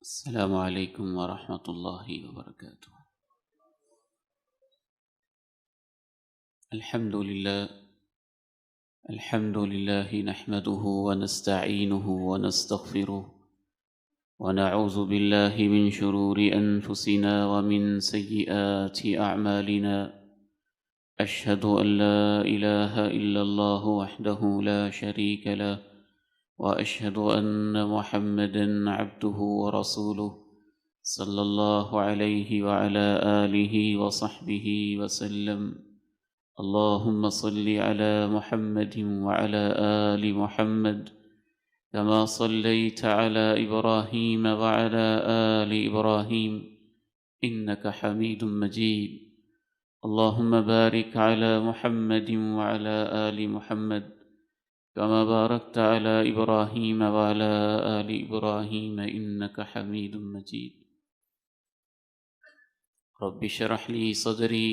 السلام علیکم ورحمۃ اللہ وبرکاتہ۔ الحمد للہ نحمده ونستعینه ونستغفره ونعوذ باللہ من شرور انفسنا ومن سیئات اعمالنا، اشہد ان لا الہ الا اللہ وحدہ لا شریک له، واشہد ان محمدا عبدہ ورسولہ صلی اللہ علیہ وعلى آلہ وصحبہ وسلم۔ اللہم صل علی محمد وعلى آل محمد كما صلیت علی ابراہیم وعلى آل ابراہیم انک حمید مجید۔ اللہم بارک علی محمد وعلى آل محمد كما باركت على إبراهيم وعلى آل إبراهيم إنك حميد مجيد۔ رب اشرح لي صدري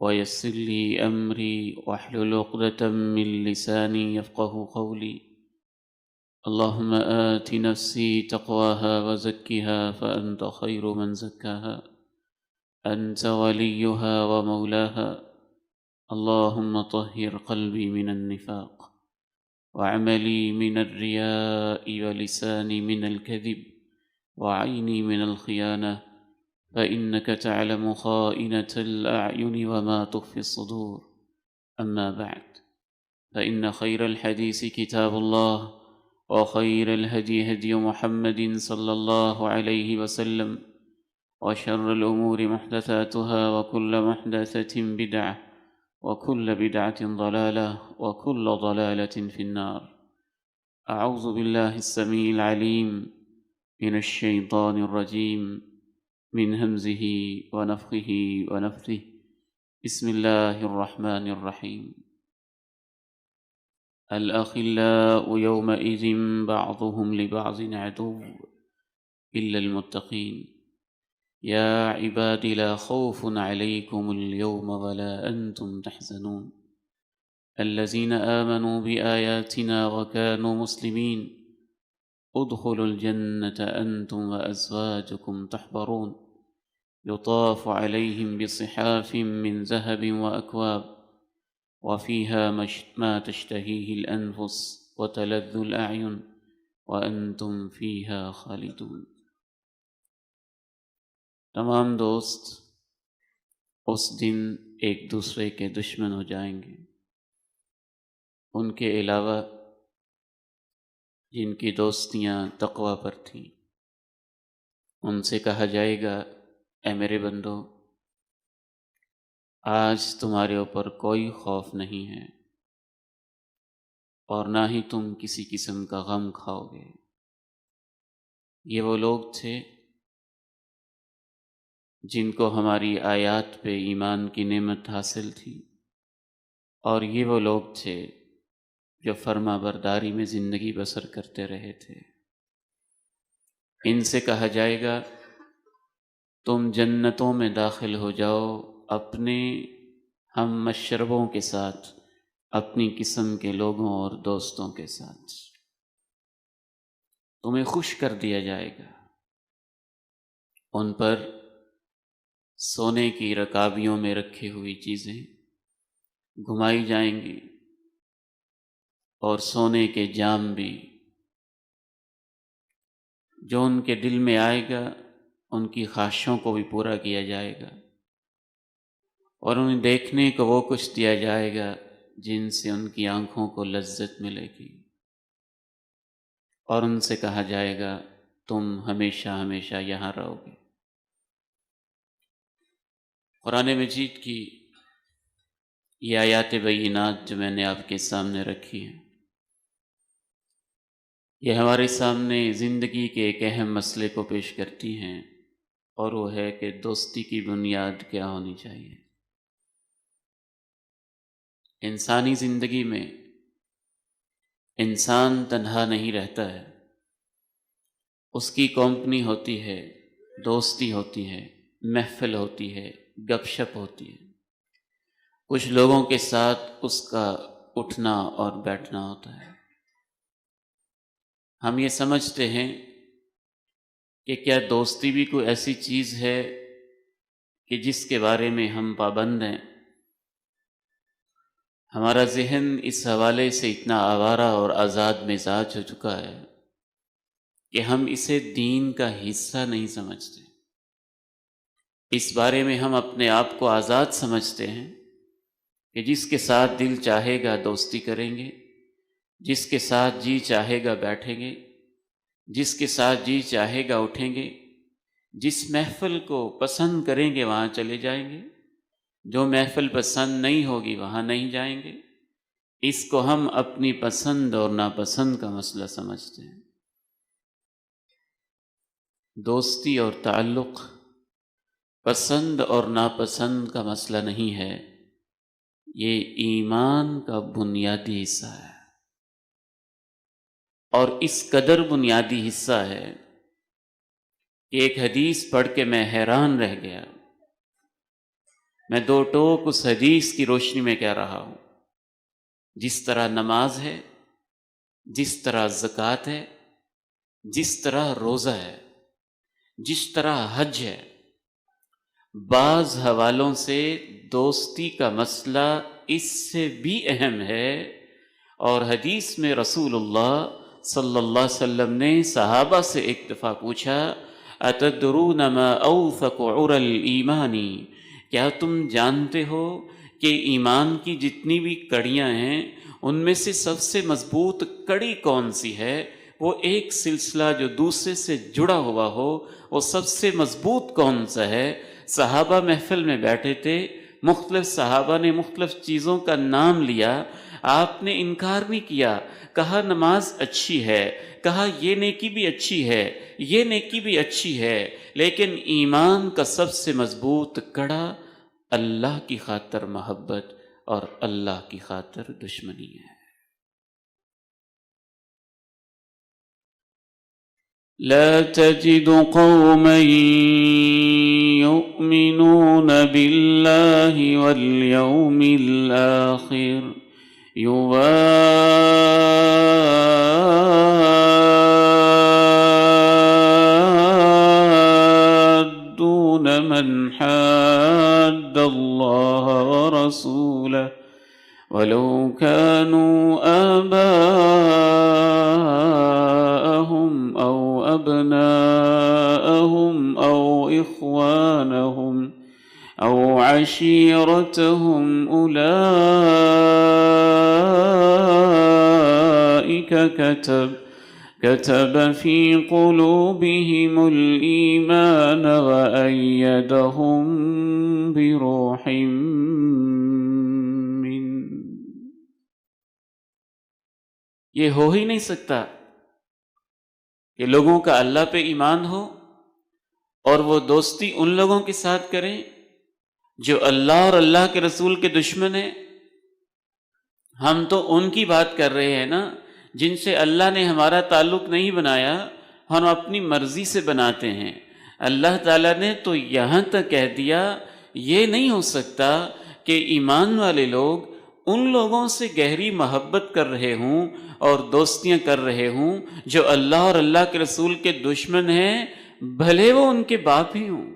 ويسر لي أمري واحلل عقدة من لساني يفقه قولي۔ اللهم آت نفسي تقواها وزكها فأنت خير من زكاها، أنت وليها ومولاها۔ اللهم طهر قلبي من النفاق، وعملي من الرياء، ولساني من الكذب، وعيني من الخيانة، فإنك تعلم خائنة الأعين وما تخفي الصدور۔ أما بعد، فإن خير الحديث كتاب الله، وخير الهدي هدي محمد صلى الله عليه وسلم، وشر الأمور محدثاتها، وكل محدثة بدعة، وكل بدعة ضلالة، وكل ضلالة في النار۔ أعوذ بالله السميع العليم من الشيطان الرجيم، من همزه ونفخه ونفثه، بسم الله الرحمن الرحيم۔ الأخلاء يومئذ بعضهم لبعض عدو إلا المتقين، يا عباد لا خوف عليكم اليوم ولا أنتم تحزنون، الذين آمنوا بآياتنا وكانوا مسلمين، ادخلوا الجنة أنتم وأزواجكم تحبرون، يطاف عليهم بصحاف من ذهب وأكواب، وفيها ما تشتهيه الأنفس وتلذ الأعين، وأنتم فيها خالدون۔ تمام دوست اس دن ایک دوسرے کے دشمن ہو جائیں گے، ان کے علاوہ جن کی دوستیاں تقوی پر تھیں، ان سے کہا جائے گا اے میرے بندو، آج تمہارے اوپر کوئی خوف نہیں ہے، اور نہ ہی تم کسی قسم کا غم کھاؤ گے۔ یہ وہ لوگ تھے جن کو ہماری آیات پہ ایمان کی نعمت حاصل تھی، اور یہ وہ لوگ تھے جو فرما برداری میں زندگی بسر کرتے رہے تھے۔ ان سے کہا جائے گا تم جنتوں میں داخل ہو جاؤ اپنے ہم مشربوں کے ساتھ، اپنی قسم کے لوگوں اور دوستوں کے ساتھ، تمہیں خوش کر دیا جائے گا۔ ان پر سونے کی رکابیوں میں رکھی ہوئی چیزیں گھمائی جائیں گی، اور سونے کے جام بھی، جو ان کے دل میں آئے گا ان کی خواہشوں کو بھی پورا کیا جائے گا، اور انہیں دیکھنے کو وہ کچھ دیا جائے گا جن سے ان کی آنکھوں کو لذت ملے گی، اور ان سے کہا جائے گا تم ہمیشہ ہمیشہ یہاں رہو گے۔ قرآن مجید کی یہ آیات بینات جو میں نے آپ کے سامنے رکھی ہیں، یہ ہمارے سامنے زندگی کے ایک اہم مسئلے کو پیش کرتی ہیں، اور وہ ہے کہ دوستی کی بنیاد کیا ہونی چاہیے۔ انسانی زندگی میں انسان تنہا نہیں رہتا ہے، اس کی کمپنی ہوتی ہے، دوستی ہوتی ہے، محفل ہوتی ہے، گپ شپ ہوتی ہے، کچھ لوگوں کے ساتھ اس کا اٹھنا اور بیٹھنا ہوتا ہے۔ ہم یہ سمجھتے ہیں کہ کیا دوستی بھی کوئی ایسی چیز ہے کہ جس کے بارے میں ہم پابند ہیں؟ ہمارا ذہن اس حوالے سے اتنا آوارہ اور آزاد مزاج ہو چکا ہے کہ ہم اسے دین کا حصہ نہیں سمجھتے۔ اس بارے میں ہم اپنے آپ کو آزاد سمجھتے ہیں کہ جس کے ساتھ دل چاہے گا دوستی کریں گے، جس کے ساتھ جی چاہے گا بیٹھیں گے، جس کے ساتھ جی چاہے گا اٹھیں گے، جس محفل کو پسند کریں گے وہاں چلے جائیں گے، جو محفل پسند نہیں ہوگی وہاں نہیں جائیں گے۔ اس کو ہم اپنی پسند اور ناپسند کا مسئلہ سمجھتے ہیں۔ دوستی اور تعلق پسند اور ناپسند کا مسئلہ نہیں ہے، یہ ایمان کا بنیادی حصہ ہے، اور اس قدر بنیادی حصہ ہے کہ ایک حدیث پڑھ کے میں حیران رہ گیا۔ میں دو ٹوک اس حدیث کی روشنی میں کہہ رہا ہوں۔ جس طرح نماز ہے، جس طرح زکوٰۃ ہے، جس طرح روزہ ہے، جس طرح حج ہے، بعض حوالوں سے دوستی کا مسئلہ اس سے بھی اہم ہے۔ اور حدیث میں رسول اللہ صلی اللہ علیہ وسلم نے صحابہ سے ایک دفعہ پوچھا، اتدرون ما اوثق عری الایمان، کیا تم جانتے ہو کہ ایمان کی جتنی بھی کڑیاں ہیں ان میں سے سب سے مضبوط کڑی کون سی ہے؟ وہ ایک سلسلہ جو دوسرے سے جڑا ہوا ہو، وہ سب سے مضبوط کون سا ہے؟ صحابہ محفل میں بیٹھے تھے، مختلف صحابہ نے مختلف چیزوں کا نام لیا، آپ نے انکار نہیں کیا، کہا نماز اچھی ہے، کہا یہ نیکی بھی اچھی ہے، یہ نیکی بھی اچھی ہے، لیکن ایمان کا سب سے مضبوط کڑا اللہ کی خاطر محبت اور اللہ کی خاطر دشمنی ہے۔ لا تجد قوما يؤمنون بالله واليوم الآخر يوادون من حاد الله ورسوله ولو كانوا آباءهم أو أبناءهم أو إخوانهم أو عشيرتهم أولئك كتب في قلوبهم الإيمان وأيدهم بروح منه۔ یہ ہو ہی نہیں سکتا کہ لوگوں کا اللہ پہ ایمان ہو اور وہ دوستی ان لوگوں کے ساتھ کریں جو اللہ اور اللہ کے رسول کے دشمن ہیں۔ ہم تو ان کی بات کر رہے ہیں نا جن سے اللہ نے ہمارا تعلق نہیں بنایا، ہم اپنی مرضی سے بناتے ہیں۔ اللہ تعالیٰ نے تو یہاں تک کہہ دیا یہ نہیں ہو سکتا کہ ایمان والے لوگ ان لوگوں سے گہری محبت کر رہے ہوں اور دوستیاں کر رہے ہوں جو اللہ اور اللہ کے رسول کے دشمن ہیں، بھلے وہ ان کے باپ ہی ہوں،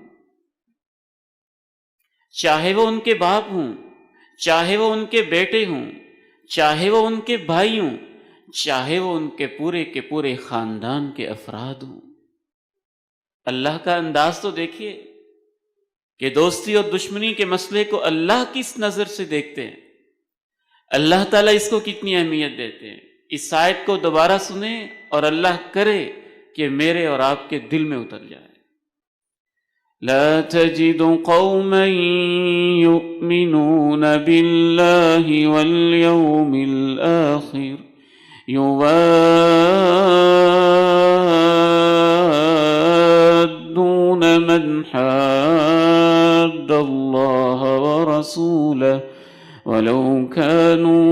چاہے وہ ان کے باپ ہوں، چاہے وہ ان کے بیٹے ہوں، چاہے وہ ان کے بھائی ہوں، چاہے وہ ان کے پورے خاندان کے افراد ہوں۔ اللہ کا انداز تو دیکھیے کہ دوستی اور دشمنی کے مسئلے کو اللہ کس نظر سے دیکھتے ہیں، اللہ تعالیٰ اس کو کتنی اہمیت دیتے ہیں۔ اس آیت کو دوبارہ سنیں اور اللہ کرے کہ میرے اور آپ کے دل میں اتر جائے۔ لا تجد قوما يؤمنون بالله واليوم الآخر يوادون من حاد الله ورسوله ولو كانوا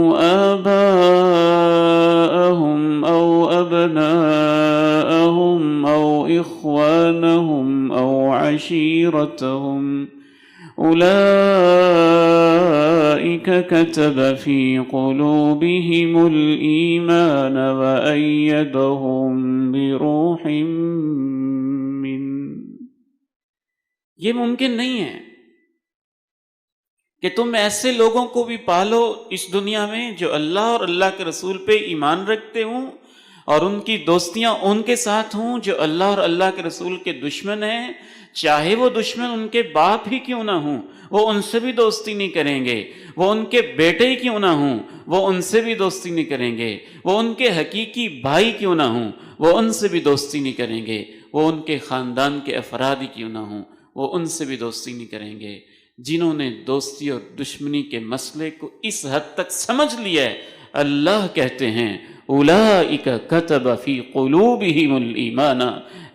آباءهم أو أبناءهم أو إخوانهم أو عشيرتهم أولئك كتب في قلوبهم الإيمان وأيدهم بروح منه۔ یہ ممکن نہیں ہے کہ تم ایسے لوگوں کو بھی پالو اس دنیا میں جو اللہ اور اللہ کے رسول پہ ایمان رکھتے ہوں، اور ان کی دوستیاں ان کے ساتھ ہوں جو اللہ اور اللہ کے رسول کے دشمن ہیں، چاہے وہ دشمن ان کے باپ ہی کیوں نہ ہوں، وہ ان سے بھی دوستی نہیں کریں گے، وہ ان کے بیٹے ہی کیوں نہ ہوں، وہ ان سے بھی دوستی نہیں کریں گے، وہ ان کے حقیقی بھائی کیوں نہ ہوں، وہ ان سے بھی دوستی نہیں کریں گے، وہ ان کے خاندان کے افراد ہی کیوں نہ ہوں، وہ ان سے بھی دوستی نہیں کریں گے۔ جنہوں نے دوستی اور دشمنی کے مسئلے کو اس حد تک سمجھ لیا ہے، اللہ کہتے ہیں اولئک کتب فی قلوبہم الایمان،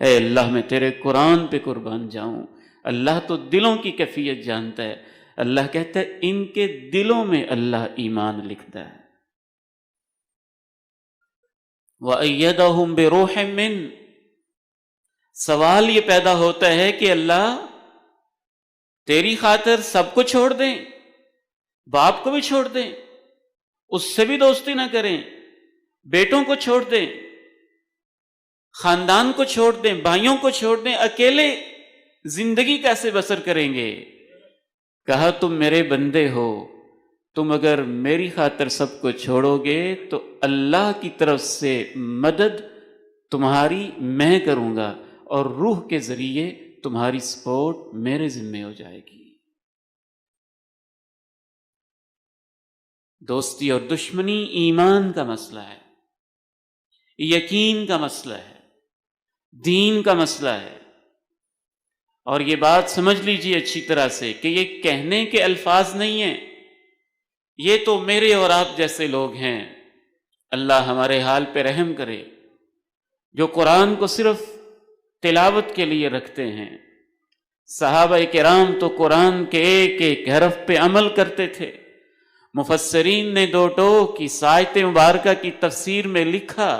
اے اللہ میں تیرے قرآن پہ قربان جاؤں، اللہ تو دلوں کی کیفیت جانتا ہے، اللہ کہتا ہے ان کے دلوں میں اللہ ایمان لکھتا ہے۔ وَأَيَّدَهُمْ بِرُوحٍ مِّنْ، سوال یہ پیدا ہوتا ہے کہ اللہ تیری خاطر سب کو چھوڑ دیں، باپ کو بھی چھوڑ دیں، اس سے بھی دوستی نہ کریں، بیٹوں کو چھوڑ دیں، خاندان کو چھوڑ دیں، بھائیوں کو چھوڑ دیں، اکیلے زندگی کیسے بسر کریں گے؟ کہا تم میرے بندے ہو، تم اگر میری خاطر سب کو چھوڑو گے تو اللہ کی طرف سے مدد تمہاری میں کروں گا، اور روح کے ذریعے تمہاری سپورٹ میرے ذمہ ہو جائے گی۔ دوستی اور دشمنی ایمان کا مسئلہ ہے، یقین کا مسئلہ ہے، دین کا مسئلہ ہے، اور یہ بات سمجھ لیجیے اچھی طرح سے کہ یہ کہنے کے الفاظ نہیں ہیں، یہ تو میرے اور آپ جیسے لوگ ہیں۔ اللہ ہمارے حال پہ رحم کرے، جو قرآن کو صرف تلاوت کے لیے رکھتے ہیں۔ صحابہ کرام تو قرآن کے ایک ایک حرف پہ عمل کرتے تھے۔ مفسرین نے دو ٹوک کی آیت مبارکہ کی تفسیر میں لکھا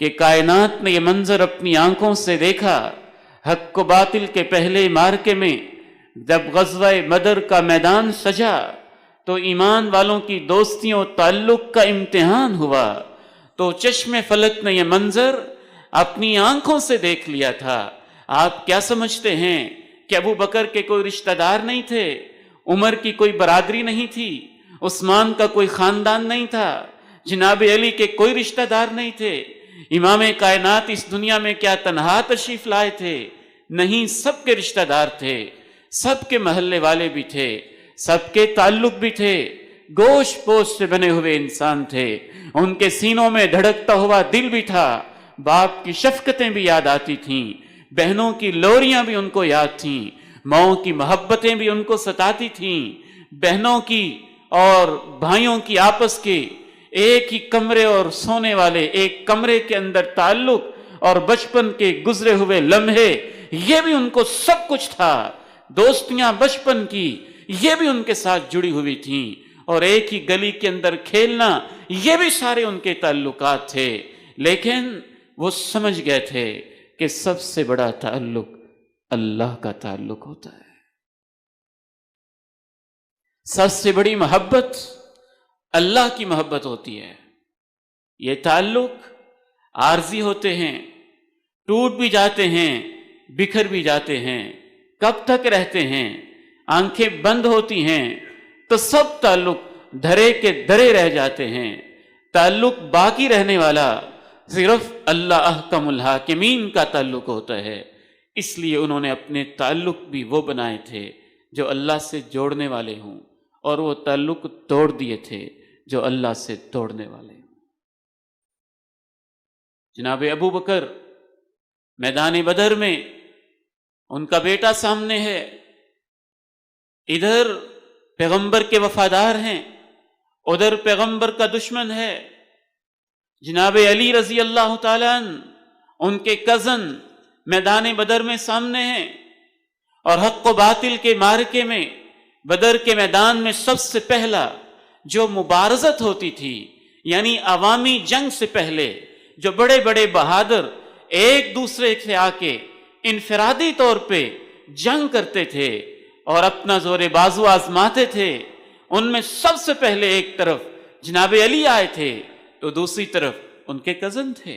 کہ کائنات نے یہ منظر اپنی آنکھوں سے دیکھا، حق و باطل کے پہلے مارکے میں جب غزوہ بدر کا میدان سجا تو ایمان والوں کی دوستیوں و تعلق کا امتحان ہوا، تو چشم فلک نے یہ منظر اپنی آنکھوں سے دیکھ لیا تھا۔ آپ کیا سمجھتے ہیں کہ ابو بکر کے کوئی رشتہ دار نہیں تھے، عمر کی کوئی برادری نہیں تھی، عثمان کا کوئی خاندان نہیں تھا، جناب علی کے کوئی رشتہ دار نہیں تھے؟ امام کائنات اس دنیا میں کیا تنہا تشریف لائے تھے؟ نہیں، سب کے رشتہ دار تھے، سب کے محلے والے بھی تھے، سب کے تعلق بھی تھے، گوشت پوشت سے بنے ہوئے انسان تھے، ان کے سینوں میں دھڑکتا ہوا دل بھی تھا، باپ کی شفقتیں بھی یاد آتی تھیں، بہنوں کی لوریاں بھی ان کو یاد تھیں، ماؤں کی محبتیں بھی ان کو ستاتی تھیں، بہنوں کی اور بھائیوں کی آپس کے ایک ہی کمرے اور سونے والے ایک کمرے کے اندر تعلق اور بچپن کے گزرے ہوئے لمحے، یہ بھی ان کو سب کچھ تھا، دوستیاں بچپن کی یہ بھی ان کے ساتھ جڑی ہوئی تھیں، اور ایک ہی گلی کے اندر کھیلنا یہ بھی سارے ان کے تعلقات تھے۔ لیکن وہ سمجھ گئے تھے کہ سب سے بڑا تعلق اللہ کا تعلق ہوتا ہے، سب سے بڑی محبت اللہ کی محبت ہوتی ہے۔ یہ تعلق عارضی ہوتے ہیں، ٹوٹ بھی جاتے ہیں، بکھر بھی جاتے ہیں، کب تک رہتے ہیں؟ آنکھیں بند ہوتی ہیں تو سب تعلق دھرے کے دھرے رہ جاتے ہیں۔ تعلق باقی رہنے والا صرف اللہ احکم الحاکمین کا تعلق ہوتا ہے۔ اس لیے انہوں نے اپنے تعلق بھی وہ بنائے تھے جو اللہ سے جوڑنے والے ہوں، اور وہ تعلق توڑ دیے تھے جو اللہ سے توڑنے والے ہوں۔ جناب ابو بکر میدان بدر میں ان کا بیٹا سامنے ہے، ادھر پیغمبر کے وفادار ہیں، ادھر پیغمبر کا دشمن ہے۔ جناب علی رضی اللہ تعالیٰ عنہ ان کے کزن میدان بدر میں سامنے ہیں، اور حق و باطل کے معرکے میں بدر کے میدان میں سب سے پہلا جو مبارزت ہوتی تھی، یعنی عوامی جنگ سے پہلے جو بڑے بڑے بہادر ایک دوسرے سے آ کے انفرادی طور پہ جنگ کرتے تھے اور اپنا زور بازو آزماتے تھے، ان میں سب سے پہلے ایک طرف جناب علی آئے تھے تو دوسری طرف ان کے کزن تھے،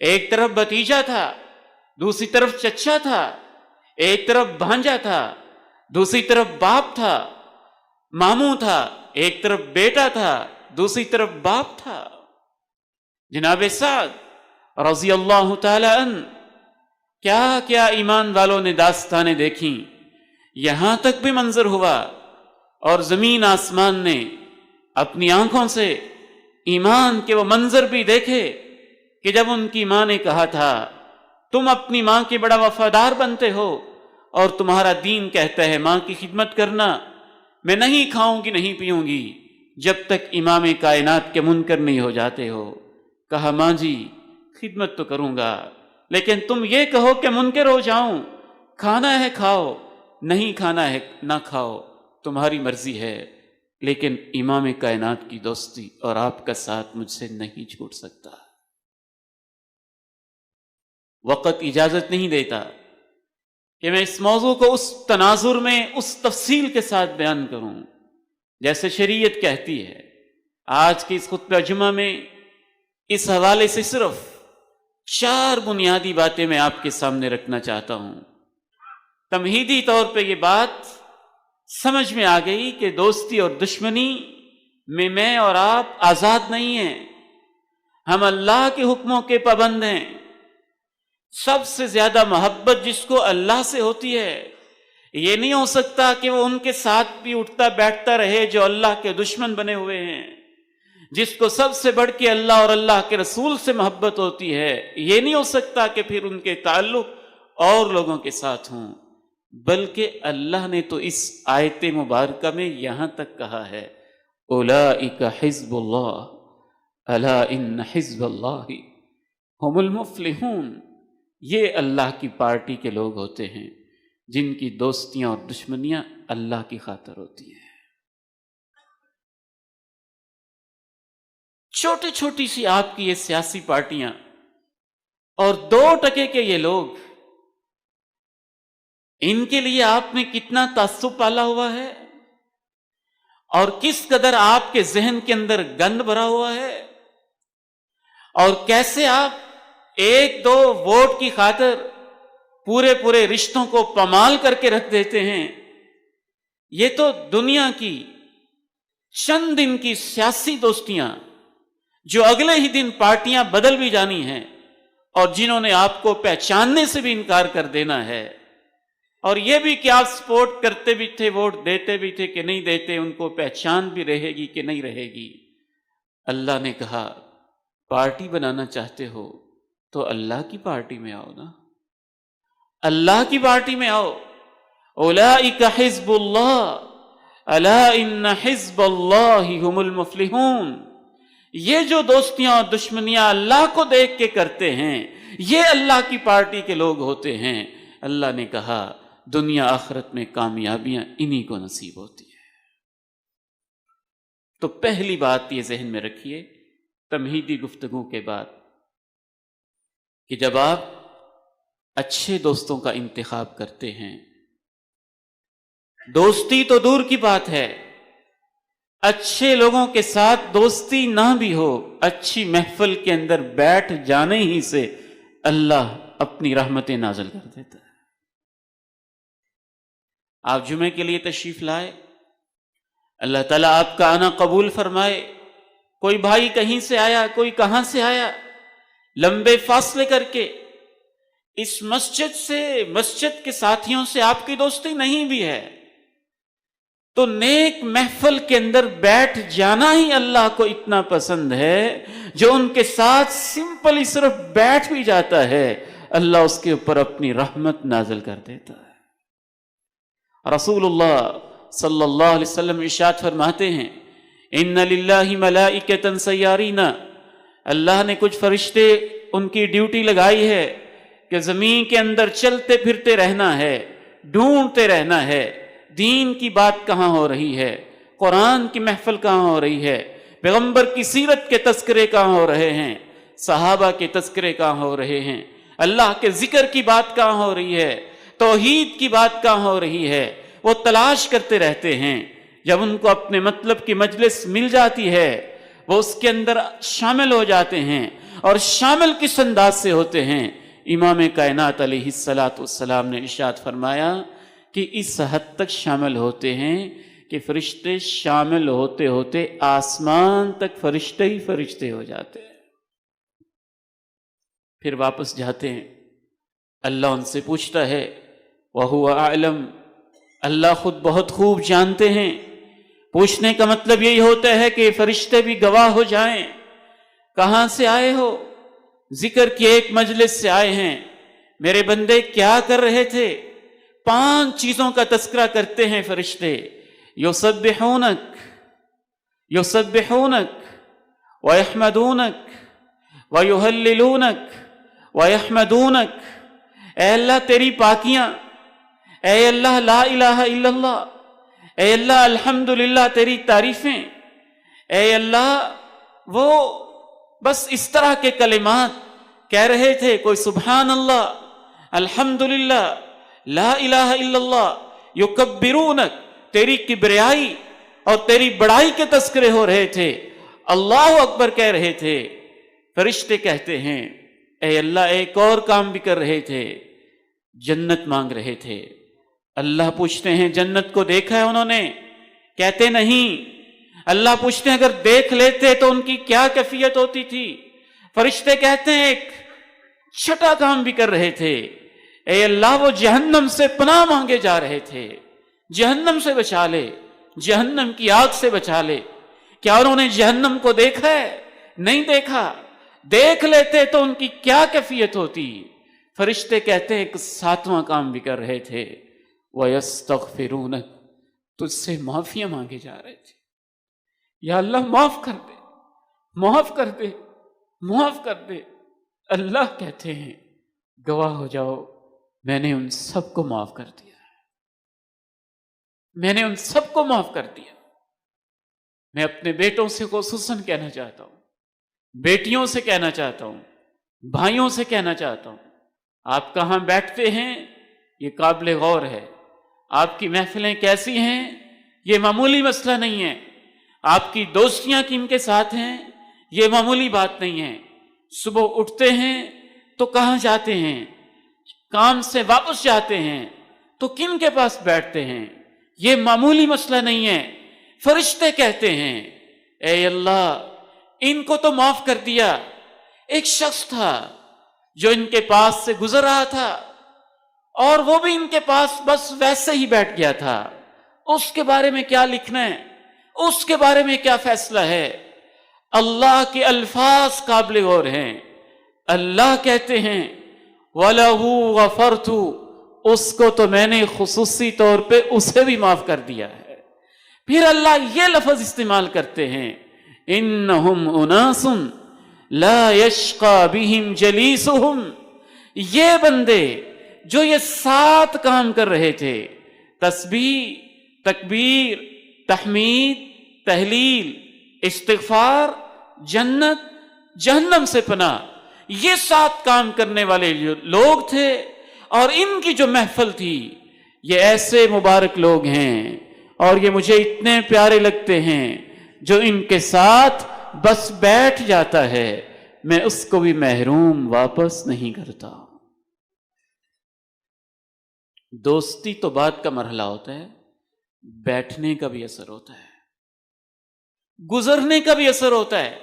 ایک طرف بھتیجا تھا دوسری طرف چچا تھا، ایک طرف بھانجا تھا، دوسری طرف باپ تھا، ماموں تھا، ایک طرف بیٹا تھا، دوسری طرف باپ تھا۔ جناب سعد رضی اللہ تعالی عنہ کیا کیا ایمان والوں نے داستانیں دیکھیں، یہاں تک بھی منظر ہوا اور زمین آسمان نے اپنی آنکھوں سے ایمان کے وہ منظر بھی دیکھے کہ جب ان کی ماں نے کہا تھا تم اپنی ماں کے بڑا وفادار بنتے ہو اور تمہارا دین کہتا ہے ماں کی خدمت کرنا، میں نہیں کھاؤں گی نہیں پیوں گی جب تک امام کائنات کے منکر نہیں ہو جاتے ہو۔ کہا ماں جی خدمت تو کروں گا، لیکن تم یہ کہو کہ منکر ہو جاؤں، کھانا ہے کھاؤ، نہیں کھانا ہے نہ کھاؤ، تمہاری مرضی ہے، لیکن امام کائنات کی دوستی اور آپ کا ساتھ مجھ سے نہیں چھوٹ سکتا۔ وقت اجازت نہیں دیتا کہ میں اس موضوع کو اس تناظر میں اس تفصیل کے ساتھ بیان کروں جیسے شریعت کہتی ہے۔ آج کی اس خطبہ جمعہ میں اس حوالے سے صرف 4 بنیادی باتیں میں آپ کے سامنے رکھنا چاہتا ہوں۔ تمہیدی طور پہ یہ بات سمجھ میں آ گئی کہ دوستی اور دشمنی میں اور آپ آزاد نہیں ہیں، ہم اللہ کے حکموں کے پابند ہیں۔ سب سے زیادہ محبت جس کو اللہ سے ہوتی ہے، یہ نہیں ہو سکتا کہ وہ ان کے ساتھ بھی اٹھتا بیٹھتا رہے جو اللہ کے دشمن بنے ہوئے ہیں۔ جس کو سب سے بڑھ کے اللہ اور اللہ کے رسول سے محبت ہوتی ہے، یہ نہیں ہو سکتا کہ پھر ان کے تعلق اور لوگوں کے ساتھ ہوں، بلکہ اللہ نے تو اس آیت مبارکہ میں یہاں تک کہا ہے اولئک حزب اللہ الا ان حزب اللہ هم المفلحون، یہ اللہ کی پارٹی کے لوگ ہوتے ہیں جن کی دوستیاں اور دشمنیاں اللہ کی خاطر ہوتی ہیں۔ چھوٹی چھوٹی سی آپ کی یہ سیاسی پارٹیاں اور 2 ٹکے کے یہ لوگ، ان کے لیے آپ نے کتنا تعصب پالا ہوا ہے اور کس قدر آپ کے ذہن کے اندر گند بھرا ہوا ہے، اور کیسے آپ 1-2 ووٹ کی خاطر پورے رشتوں کو پامال کر کے رکھ دیتے ہیں۔ یہ تو دنیا کی چند دن کی سیاسی دوستیاں جو اگلے ہی دن پارٹیاں بدل بھی جانی ہیں اور جنہوں نے آپ کو پہچاننے سے بھی انکار کر دینا ہے، اور یہ بھی کہ آپ سپورٹ کرتے بھی تھے، ووٹ دیتے بھی تھے کہ نہیں دیتے، ان کو پہچان بھی رہے گی کہ نہیں رہے گی۔ اللہ نے کہا پارٹی بنانا چاہتے ہو تو اللہ کی پارٹی میں آؤ نا، اللہ کی پارٹی میں آؤ۔ اولئک حزب اللہ الا ان حزب اللہ هم المفلحون، یہ جو دوستیاں اور دشمنیاں اللہ کو دیکھ کے کرتے ہیں، یہ اللہ کی پارٹی کے لوگ ہوتے ہیں۔ اللہ نے کہا دنیا آخرت میں کامیابیاں انہی کو نصیب ہوتی ہے۔ تو پہلی بات یہ ذہن میں رکھیے تمہیدی گفتگو کے بعد کہ جب آپ اچھے دوستوں کا انتخاب کرتے ہیں، دوستی تو دور کی بات ہے، اچھے لوگوں کے ساتھ دوستی نہ بھی ہو، اچھی محفل کے اندر بیٹھ جانے ہی سے اللہ اپنی رحمتیں نازل کر دیتا ہے۔ آپ جمعے کے لیے تشریف لائے، اللہ تعالیٰ آپ کا آنا قبول فرمائے۔ کوئی بھائی کہیں سے آیا، کوئی کہاں سے آیا، لمبے فاصلے کر کے اس مسجد سے، مسجد کے ساتھیوں سے آپ کی دوستی نہیں بھی ہے، تو نیک محفل کے اندر بیٹھ جانا ہی اللہ کو اتنا پسند ہے، جو ان کے ساتھ سمپلی صرف بیٹھ بھی جاتا ہے اللہ اس کے اوپر اپنی رحمت نازل کر دیتا ہے۔ رسول اللہ صلی اللہ علیہ وسلم ارشاد فرماتے ہیں ان للہ ملائکۃ سیارین، اللہ نے کچھ فرشتے ان کی ڈیوٹی لگائی ہے کہ زمین کے اندر چلتے پھرتے رہنا ہے، ڈھونڈتے رہنا ہے دین کی بات کہاں ہو رہی ہے، قرآن کی محفل کہاں ہو رہی ہے، پیغمبر کی سیرت کے تذکرے کہاں ہو رہے ہیں، صحابہ کے تذکرے کہاں ہو رہے ہیں، اللہ کے ذکر کی بات کہاں ہو رہی ہے، توحید کی بات کہاں ہو رہی ہے، وہ تلاش کرتے رہتے ہیں۔ جب ان کو اپنے مطلب کی مجلس مل جاتی ہے، وہ اس کے اندر شامل ہو جاتے ہیں، اور شامل کس انداز سے ہوتے ہیں امام کائنات علیہ الصلاۃ والسلام نے ارشاد فرمایا کہ اس حد تک شامل ہوتے ہیں کہ فرشتے شامل ہوتے ہوتے آسمان تک فرشتے ہی فرشتے ہو جاتے ہیں، پھر واپس جاتے ہیں، اللہ ان سے پوچھتا ہے وَهُوَ أَعْلَمُ، اللہ خود بہت خوب جانتے ہیں۔ پوچھنے کا مطلب یہی ہوتا ہے کہ فرشتے بھی گواہ ہو جائیں، کہاں سے آئے ہو؟ ذکر کی ایک مجلس سے آئے ہیں، میرے بندے کیا کر رہے تھے؟ 5 چیزوں کا تذکرہ کرتے ہیں فرشتے، یسبحونک ویحمدونک ویہللونک ویحمدونک، اے اللہ تیری پاکیاں، اے اللہ لا الہ الا اللہ، اے اللہ الحمدللہ تیری تعریفیں، اے اللہ وہ بس اس طرح کے کلمات کہہ رہے تھے، کوئی سبحان اللہ، الحمدللہ، لا الہ الا اللہ، یکبرونک، تیری کبریائی اور تیری بڑائی کے تذکرے ہو رہے تھے، اللہ اکبر کہہ رہے تھے۔ فرشتے کہتے ہیں اے اللہ ایک اور کام بھی کر رہے تھے، جنت مانگ رہے تھے۔ اللہ پوچھتے ہیں جنت کو دیکھا ہے انہوں نے؟ کہتے نہیں۔ اللہ پوچھتے ہیں اگر دیکھ لیتے تو ان کی کیا کیفیت ہوتی تھی؟ فرشتے کہتے ہیں ایک چھٹا کام بھی کر رہے تھے، اے اللہ وہ جہنم سے پناہ مانگے جا رہے تھے، جہنم سے بچا لے، جہنم کی آگ سے بچا لے۔ کیا انہوں نے جہنم کو دیکھا ہے؟ نہیں دیکھا۔ دیکھ لیتے تو ان کی کیا کیفیت ہوتی؟ فرشتے کہتے ہیں ایک 7واں کام بھی کر رہے تھے، وَيَسْتَغْفِرُونَ، تجھ سے معافیاں مانگے جا رہے تھے، یا اللہ معاف کر دے، معاف کر دے، معاف کر دے۔ اللہ کہتے ہیں گواہ ہو جاؤ میں نے ان سب کو معاف کر دیا، میں نے ان سب کو معاف کر دیا۔ میں اپنے بیٹوں سے خصوصاً کہنا چاہتا ہوں، بیٹیوں سے کہنا چاہتا ہوں، بھائیوں سے کہنا چاہتا ہوں، آپ کہاں بیٹھتے ہیں یہ قابل غور ہے، آپ کی محفلیں کیسی ہیں یہ معمولی مسئلہ نہیں ہے، آپ کی دوستیاں کن کے ساتھ ہیں یہ معمولی بات نہیں ہے، صبح اٹھتے ہیں تو کہاں جاتے ہیں، کام سے واپس جاتے ہیں تو کن کے پاس بیٹھتے ہیں، یہ معمولی مسئلہ نہیں ہے۔ فرشتے کہتے ہیں اے اللہ ان کو تو معاف کر دیا۔ ایک شخص تھا جو ان کے پاس سے گزر رہا تھا اور وہ بھی ان کے پاس بس ویسے ہی بیٹھ گیا تھا، اس کے بارے میں کیا لکھنا ہے، اس کے بارے میں کیا فیصلہ ہے؟ اللہ کے الفاظ قابل غور ہیں۔ اللہ کہتے ہیں وَلَهُ غَفَرْتُ، اس کو تو میں نے خصوصی طور پہ اسے بھی معاف کر دیا ہے۔ پھر اللہ یہ لفظ استعمال کرتے ہیں إِنَّهُمْ أُنَاسٌ لَا يَشْقَى بِهِمْ جَلِيسُهُمْ، یہ بندے جو یہ 7 کام کر رہے تھے، تسبیح، تکبیر، تحمید، تہلیل، استغفار، جنت، جہنم سے پناہ، یہ 7 کام کرنے والے جو لوگ تھے اور ان کی جو محفل تھی، یہ ایسے مبارک لوگ ہیں اور یہ مجھے اتنے پیارے لگتے ہیں، جو ان کے ساتھ بس بیٹھ جاتا ہے میں اس کو بھی محروم واپس نہیں کرتا۔ دوستی تو بعد کا مرحلہ ہوتا ہے، بیٹھنے کا بھی اثر ہوتا ہے، گزرنے کا بھی اثر ہوتا ہے،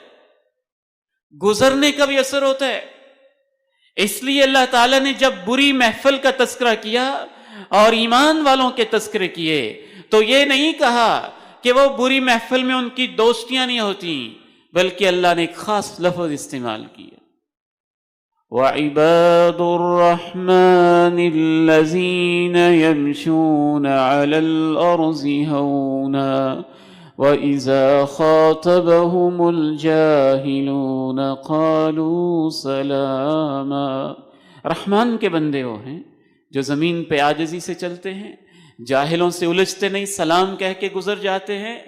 گزرنے کا بھی اثر ہوتا ہے۔ اس لیے اللہ تعالیٰ نے جب بری محفل کا تذکرہ کیا اور ایمان والوں کے تذکرے کیے تو یہ نہیں کہا کہ وہ بری محفل میں ان کی دوستیاں نہیں ہوتی، بلکہ اللہ نے ایک خاص لفظ استعمال کیا، وَعِبَادُ الرَّحْمَنِ الَّذِينَ يَمْشُونَ عَلَى الْأَرْضِ هَوْنًا وَإِذَا خَاطَبَهُمُ الْجَاهِلُونَ قَالُوا سَلَامًا۔ رحمان کے بندے وہ ہیں جو زمین پہ عاجزی سے چلتے ہیں، جاہلوں سے الجھتے نہیں، سلام کہہ کے گزر جاتے ہیں۔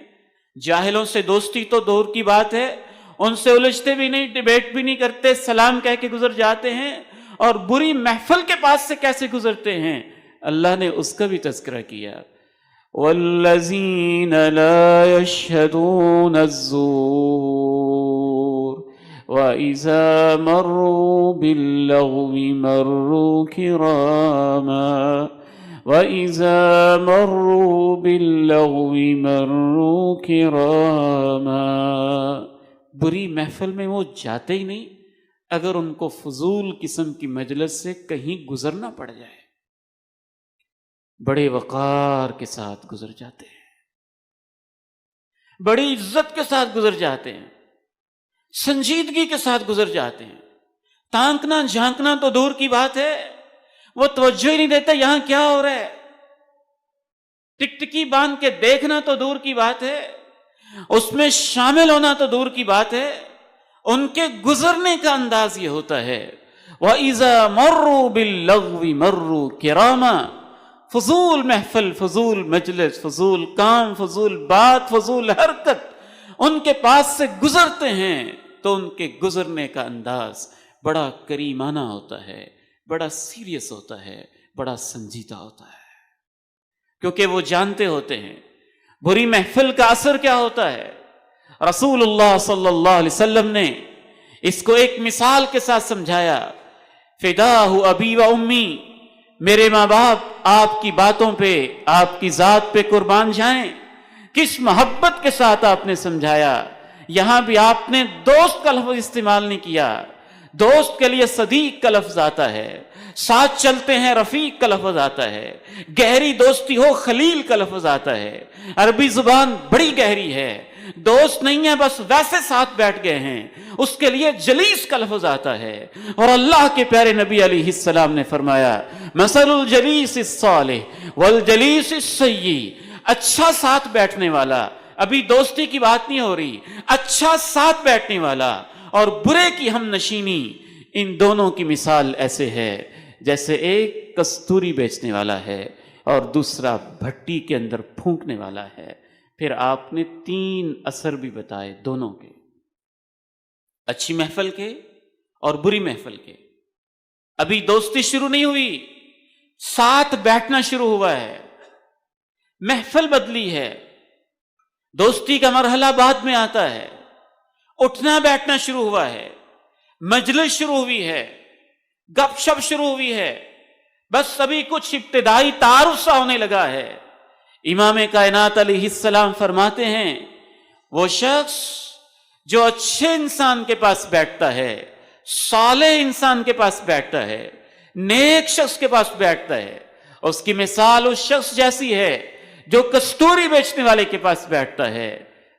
جاہلوں سے دوستی تو دور کی بات ہے، ان سے الجھتے بھی نہیں، ڈیبیٹ بھی نہیں کرتے، سلام کہہ کے گزر جاتے ہیں۔ اور بری محفل کے پاس سے کیسے گزرتے ہیں، اللہ نے اس کا بھی تذکرہ کیا، وَالَّذِينَ لَا يَشْهَدُونَ الزُّورَ وَإِذَا مَرُّوا بِاللَّغْوِ مَرُّوا كِرَامًا وَإِذَا مَرُّوا بِاللَّغْوِ مَرُّوا كِرَامًا۔ بری محفل میں وہ جاتے ہی نہیں اگر ان کو فضول قسم کی مجلس سے کہیں گزرنا پڑ جائے، بڑے وقار کے ساتھ گزر جاتے ہیں، بڑی عزت کے ساتھ گزر جاتے ہیں، سنجیدگی کے ساتھ گزر جاتے ہیں۔ تانکنا جھانکنا تو دور کی بات ہے، وہ توجہ ہی نہیں دیتا یہاں کیا ہو رہا ہے، ٹکٹکی باندھ کے دیکھنا تو دور کی بات ہے، اس میں شامل ہونا تو دور کی بات ہے، ان کے گزرنے کا انداز یہ ہوتا ہے وَإِذَا مَرُّوا بِاللَّغْوِ مَرُّوا كِرَامًا۔ فضول محفل، فضول مجلس، فضول کام، فضول بات، فضول حرکت ان کے پاس سے گزرتے ہیں تو ان کے گزرنے کا انداز بڑا کریمانہ ہوتا ہے، بڑا سیریس ہوتا ہے، بڑا سنجیدہ ہوتا ہے، کیونکہ وہ جانتے ہوتے ہیں بری محفل کا اثر کیا ہوتا ہے۔ رسول اللہ صلی اللہ علیہ وسلم نے اس کو ایک مثال کے ساتھ سمجھایا، فداہ ابی و امی، میرے ماں باپ آپ کی باتوں پہ، آپ کی ذات پہ قربان جائیں۔ کس محبت کے ساتھ آپ نے سمجھایا، یہاں بھی آپ نے دوست کا لفظ استعمال نہیں کیا، دوست کے لیے صدیق کا لفظ آتا ہے، ساتھ چلتے ہیں رفیق کا لفظ آتا ہے، گہری دوستی ہو خلیل کا لفظ آتا ہے۔ عربی زبان بڑی گہری ہے، دوست نہیں ہے بس ویسے ساتھ بیٹھ گئے ہیں، اس کے لیے جلیس کا لفظ آتا ہے۔ اور اللہ کے پیارے نبی علیہ السلام نے فرمایا مثل الجلیس الصالح والجلیس السیء، اچھا ساتھ بیٹھنے والا، ابھی دوستی کی بات نہیں ہو رہی، اچھا ساتھ بیٹھنے والا اور برے کی ہم نشینی، ان دونوں کی مثال ایسے ہے جیسے ایک کستوری بیچنے والا ہے اور دوسرا بھٹی کے اندر پھونکنے والا ہے۔ پھر آپ نے 3 اثر بھی بتائے دونوں کے، اچھی محفل کے اور بری محفل کے۔ ابھی دوستی شروع نہیں ہوئی، ساتھ بیٹھنا شروع ہوا ہے، محفل بدلی ہے، دوستی کا مرحلہ بعد میں آتا ہے، اٹھنا بیٹھنا شروع ہوا ہے، مجلس شروع ہوئی ہے، گپ شپ شروع ہوئی ہے، بس ابھی کچھ ابتدائی تعارف سا ہونے لگا ہے۔ امام کائنات علیہ السلام فرماتے ہیں وہ شخص جو اچھے انسان کے پاس بیٹھتا ہے، صالح انسان کے پاس بیٹھتا ہے، نیک شخص کے پاس بیٹھتا ہے، اس کی مثال اس شخص جیسی ہے جو کستوری بیچنے والے کے پاس بیٹھتا ہے۔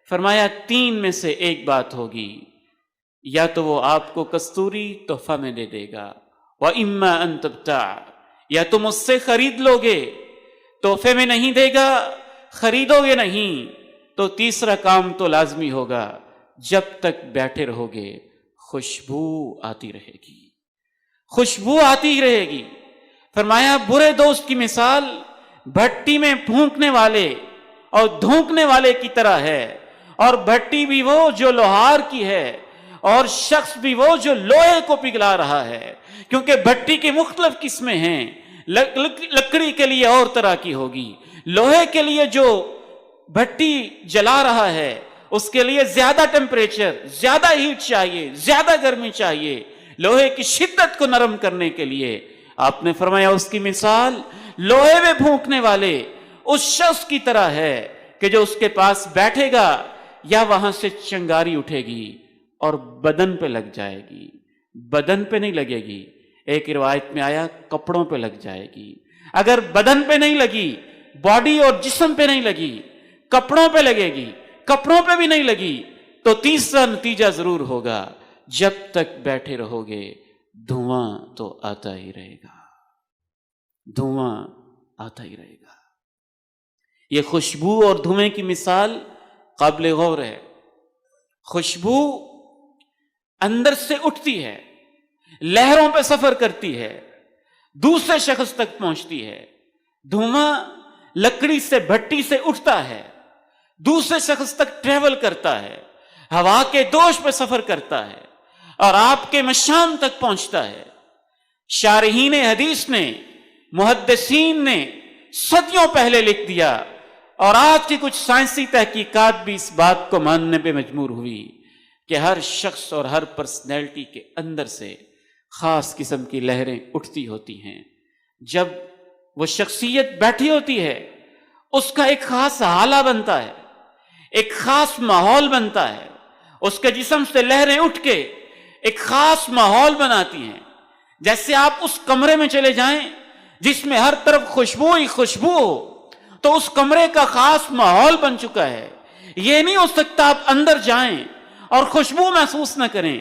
فرمایا 3 میں سے ایک بات ہوگی، یا تو وہ آپ کو کستوری تحفہ میں دے دے گا، وَإِمَّا أَن تَبْتَعَ، یا تم اس سے خرید لو گے، تحفے میں نہیں دے گا، خریدو گے نہیں، تو تیسرا کام تو لازمی ہوگا، جب تک بیٹھے رہو گے خوشبو آتی رہے گی، خوشبو آتی رہے گی۔ فرمایا برے دوست کی مثال بھٹی میں پھونکنے والے اور دھونکنے والے کی طرح ہے، اور بھٹی بھی وہ جو لوہار کی ہے اور شخص بھی وہ جو لوہے کو پگھلا رہا ہے، کیونکہ بھٹی کی مختلف قسمیں ہیں، لکڑی کے لیے اور طرح کی ہوگی، لوہے کے لیے جو بھٹی جلا رہا ہے اس کے لیے زیادہ ٹیمپریچر، زیادہ ہیٹ چاہیے، زیادہ گرمی چاہیے، لوہے کی شدت کو نرم کرنے کے لیے۔ آپ نے فرمایا اس کی مثال لوہے میں پھونکنے والے اس شخص کی طرح ہے کہ جو اس کے پاس بیٹھے گا یا وہاں سے چنگاری اٹھے گی اور بدن پہ لگ جائے گی، بدن پہ نہیں لگے گی، ایک روایت میں آیا کپڑوں پہ لگ جائے گی۔ اگر بدن پہ نہیں لگی، باڈی اور جسم پہ نہیں لگی، کپڑوں پہ لگے گی، کپڑوں پہ بھی نہیں لگی، تو تیسرا نتیجہ ضرور ہوگا، جب تک بیٹھے رہو گے دھواں تو آتا ہی رہے گا، دھواں آتا ہی رہے گا۔ یہ خوشبو اور دھوئیں کی مثال قابل غور ہے۔ خوشبو اندر سے اٹھتی ہے، لہروں پہ سفر کرتی ہے، دوسرے شخص تک پہنچتی ہے۔ دھواں لکڑی سے، بھٹی سے اٹھتا ہے، دوسرے شخص تک ٹریول کرتا ہے، ہوا کے دوش پہ سفر کرتا ہے اور آپ کے مشام تک پہنچتا ہے۔ شارحین حدیث نے، محدثین نے صدیوں پہلے لکھ دیا، اور آج کی کچھ سائنسی تحقیقات بھی اس بات کو ماننے پہ مجبور ہوئی۔ کہ ہر شخص اور ہر پرسنالٹی کے اندر سے خاص قسم کی لہریں اٹھتی ہوتی ہیں. جب وہ شخصیت بیٹھی ہوتی ہے اس کا ایک خاص حالہ بنتا ہے، ایک خاص ماحول بنتا ہے، اس کے جسم سے لہریں اٹھ کے ایک خاص ماحول بناتی ہیں. جیسے آپ اس کمرے میں چلے جائیں جس میں ہر طرف خوشبو ہی خوشبو ہو، تو اس کمرے کا خاص ماحول بن چکا ہے. یہ نہیں ہو سکتا آپ اندر جائیں اور خوشبو محسوس نہ کریں،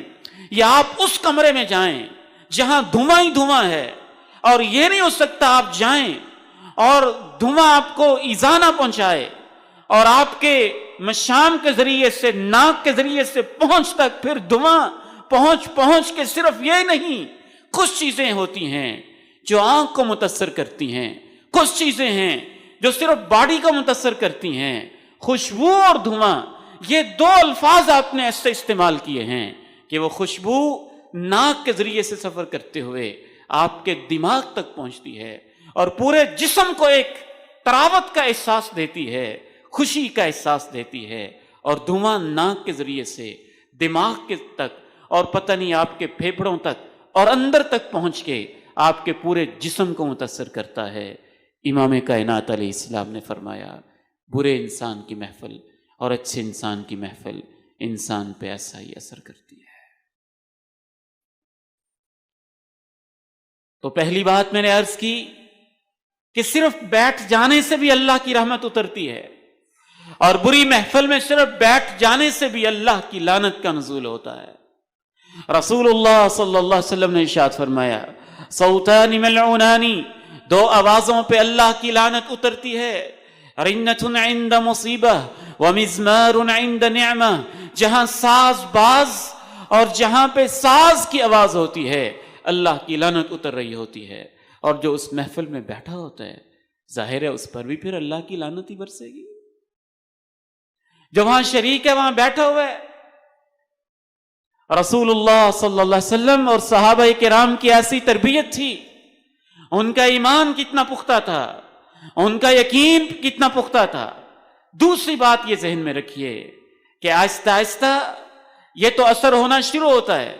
یا آپ اس کمرے میں جائیں جہاں دھواں ہی دھواں ہے، اور یہ نہیں ہو سکتا آپ جائیں اور دھواں آپ کو ایذا نہ پہنچائے، اور آپ کے مشام کے ذریعے سے، ناک کے ذریعے سے پہنچ تک پھر دھواں پہنچ کے صرف یہ نہیں، کچھ چیزیں ہوتی ہیں جو آنکھ کو متاثر کرتی ہیں، کچھ چیزیں ہیں جو صرف باڈی کو متاثر کرتی ہیں. خوشبو اور دھواں، یہ دو الفاظ آپ نے ایسے استعمال کیے ہیں کہ وہ خوشبو ناک کے ذریعے سے سفر کرتے ہوئے آپ کے دماغ تک پہنچتی ہے اور پورے جسم کو ایک طراوت کا احساس دیتی ہے، خوشی کا احساس دیتی ہے. اور دھواں ناک کے ذریعے سے دماغ کے تک اور پتہ نہیں آپ کے پھیپھڑوں تک اور اندر تک پہنچ کے آپ کے پورے جسم کو متاثر کرتا ہے. امام کائنات علیہ السلام نے فرمایا برے انسان کی محفل اور اچھے انسان کی محفل انسان پہ ایسا ہی اثر کرتی ہے. تو پہلی بات میں نے عرض کی کہ صرف بیٹھ جانے سے بھی اللہ کی رحمت اترتی ہے، اور بری محفل میں صرف بیٹھ جانے سے بھی اللہ کی لعنت کا نزول ہوتا ہے. رسول اللہ صلی اللہ علیہ وسلم نے ارشاد فرمایا صوتان ملعونانی، دو آوازوں پہ اللہ کی لعنت اترتی ہے. رنۃ عند مصیبہ ومزمار عند نعمہ، جہاں ساز باز اور جہاں پہ ساز کی آواز ہوتی ہے اللہ کی لعنت اتر رہی ہوتی ہے، اور جو اس محفل میں بیٹھا ہوتا ہے ظاہر ہے اس پر بھی پھر اللہ کی لعنت ہی برسے گی. جو وہاں شریک ہے وہاں بیٹھا ہوا ہے. رسول اللہ صلی اللہ علیہ وسلم اور صحابہ کرام کی ایسی تربیت تھی، ان کا ایمان کتنا پختہ تھا، ان کا یقین کتنا پختہ تھا. دوسری بات یہ ذہن میں رکھیے کہ آہستہ آہستہ یہ تو اثر ہونا شروع ہوتا ہے،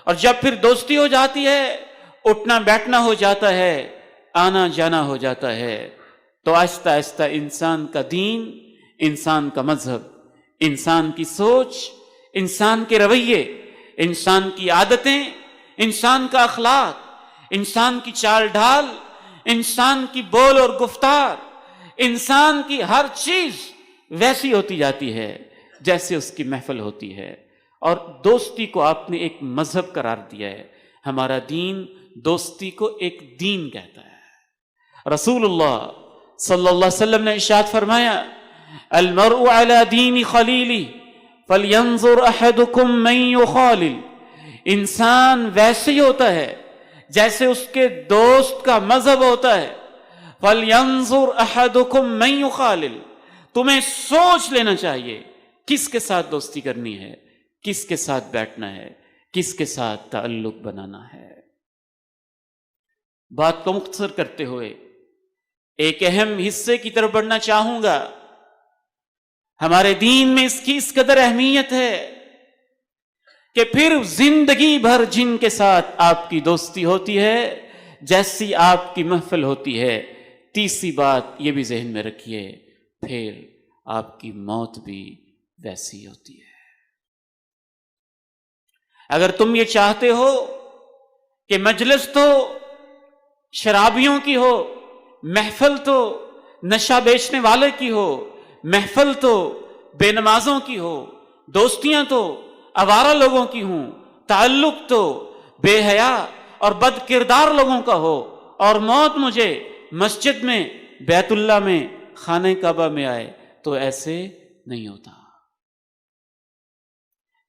اور جب پھر دوستی ہو جاتی ہے، اٹھنا بیٹھنا ہو جاتا ہے، آنا جانا ہو جاتا ہے، تو آہستہ آہستہ انسان کا دین، انسان کا مذہب، انسان کی سوچ، انسان کے رویے، انسان کی عادتیں، انسان کا اخلاق، انسان کی چال ڈھال، انسان کی بول اور گفتار، انسان کی ہر چیز ویسی ہوتی جاتی ہے جیسے اس کی محفل ہوتی ہے. اور دوستی کو آپ نے ایک مذہب قرار دیا ہے. ہمارا دین دوستی کو ایک دین کہتا ہے. رسول اللہ صلی اللہ علیہ وسلم نے ارشاد فرمایا المرء علی دین خلیلی فلینظر احدکم من یخالل، انسان ویسے ہی ہوتا ہے جیسے اس کے دوست کا مذہب ہوتا ہے. فلینظر احدکم من یخالل، تمہیں سوچ لینا چاہیے کس کے ساتھ دوستی کرنی ہے، کس کے ساتھ بیٹھنا ہے، کس کے ساتھ تعلق بنانا ہے. بات کو مختصر کرتے ہوئے ایک اہم حصے کی طرف بڑھنا چاہوں گا. ہمارے دین میں اس کی اس قدر اہمیت ہے کہ پھر زندگی بھر جن کے ساتھ آپ کی دوستی ہوتی ہے جیسی آپ کی محفل ہوتی ہے. تیسری بات یہ بھی ذہن میں رکھیے پھر آپ کی موت بھی ویسی ہوتی ہے. اگر تم یہ چاہتے ہو کہ مجلس تو شرابیوں کی ہو، محفل تو نشہ بیچنے والے کی ہو، محفل تو بے نمازوں کی ہو، دوستیاں تو آوارہ لوگوں کی ہوں، تعلق تو بے حیا اور بد کردار لوگوں کا ہو، اور موت مجھے مسجد میں، بیت اللہ میں، خانہ کعبہ میں آئے، تو ایسے نہیں ہوتا.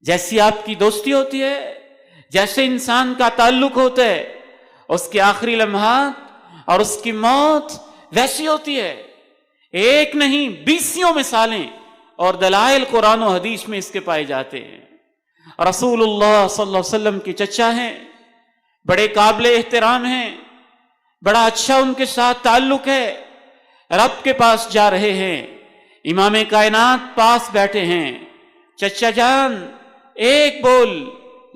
جیسی آپ کی دوستی ہوتی ہے، جیسے انسان کا تعلق ہوتا ہے، اس کے آخری لمحات اور اس کی موت ویسی ہوتی ہے. ایک نہیں 20 مثالیں اور دلائل قرآن و حدیث میں اس کے پائے جاتے ہیں. رسول اللہ صلی اللہ علیہ وسلم کے چچا ہیں، بڑے قابل احترام ہیں، بڑا اچھا ان کے ساتھ تعلق ہے. رب کے پاس جا رہے ہیں، امام کائنات پاس بیٹھے ہیں. چچا جان ایک بول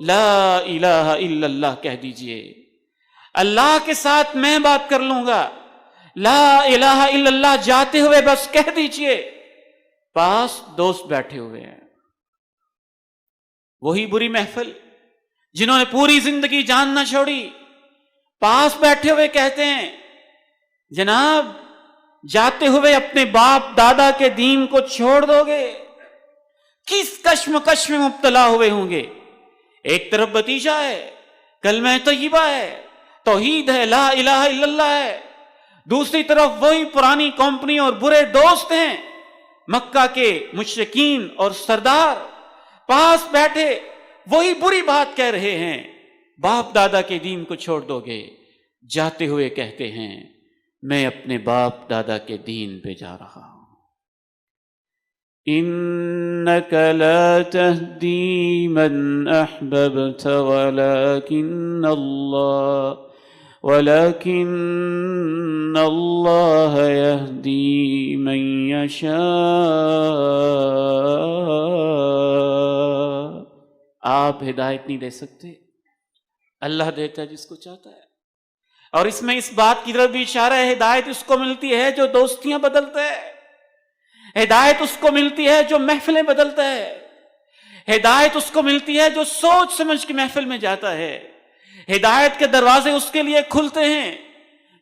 لا الہ الا اللہ کہہ دیجئے، اللہ کے ساتھ میں بات کر لوں گا، لا الہ الا اللہ جاتے ہوئے بس کہہ دیجئے۔ پاس دوست بیٹھے ہوئے ہیں، وہی بری محفل جنہوں نے پوری زندگی جان نہ چھوڑی، پاس بیٹھے ہوئے کہتے ہیں جناب جاتے ہوئے اپنے باپ دادا کے دین کو چھوڑ دو گے، کس کشمکش میں مبتلا ہوئے ہوں گے۔ ایک طرف بتیجا ہے، کلمہ طیبہ ہے، توحید ہے، لا الہ الا اللہ ہے، دوسری طرف وہی پرانی کمپنی اور برے دوست ہیں مکہ کے مشرکین اور سردار، پاس بیٹھے وہی بری بات کہہ رہے ہیں، باپ دادا کے دین کو چھوڑ دو گے، جاتے ہوئے کہتے ہیں میں اپنے باپ دادا کے دین پہ جا رہا ہوں۔ انک لا تہدی من احببت ولكن اللہ یہدی من یشاء۔ آپ ہدایت نہیں دے سکتے، اللہ دیتا ہے جس کو چاہتا ہے۔ اور اس میں اس بات کی طرف بھی اشارہ ہے، ہدایت اس کو ملتی ہے جو دوستیاں بدلتا ہے، ہدایت اس کو ملتی ہے جو محفلیں بدلتا ہے، ہدایت اس کو ملتی ہے جو سوچ سمجھ کے محفل میں جاتا ہے۔ ہدایت کے دروازے اس کے لیے کھلتے ہیں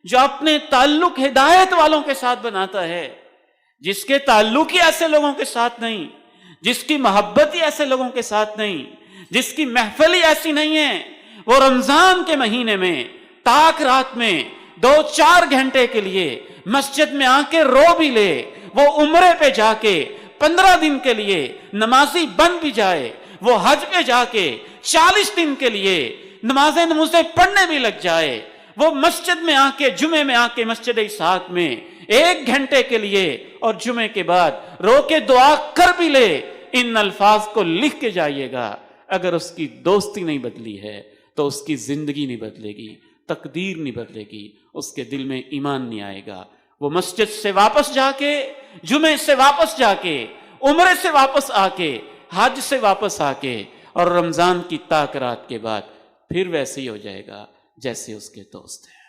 جو اپنے تعلق ہدایت والوں کے ساتھ بناتا ہے، جس کے تعلق ہی ایسے لوگوں کے ساتھ نہیں، جس کی محبت ہی ایسے لوگوں کے ساتھ نہیں، جس کی محفل ہی ایسی نہیں ہے۔ وہ رمضان کے مہینے میں تاک رات میں 2-4 گھنٹے کے لیے مسجد میں آ کے رو بھی لے، وہ عمرے پہ جا کے 15 دن کے لیے نمازی بن بھی جائے، وہ حج پہ جا کے 40 دن کے لیے نمازیں پڑھنے بھی لگ جائے، وہ مسجد میں آ کے جمعے میں آ کے مسجد اسحاق میں 1 گھنٹے کے لیے اور جمعے کے بعد رو کے دعا کر بھی لے، ان الفاظ کو لکھ کے جائیے گا۔ اگر اس کی دوستی نہیں بدلی ہے تو اس کی زندگی نہیں بدلے گی، تقدیر نہیں بدلے گی، اس کے دل میں ایمان نہیں آئے گا۔ وہ مسجد سے واپس جا کے، جمعے سے واپس جا کے، عمرے سے واپس آ کے، حج سے واپس آ کے اور رمضان کی تاک رات کے بعد پھر ویسے ہی ہو جائے گا جیسے اس کے دوست ہیں۔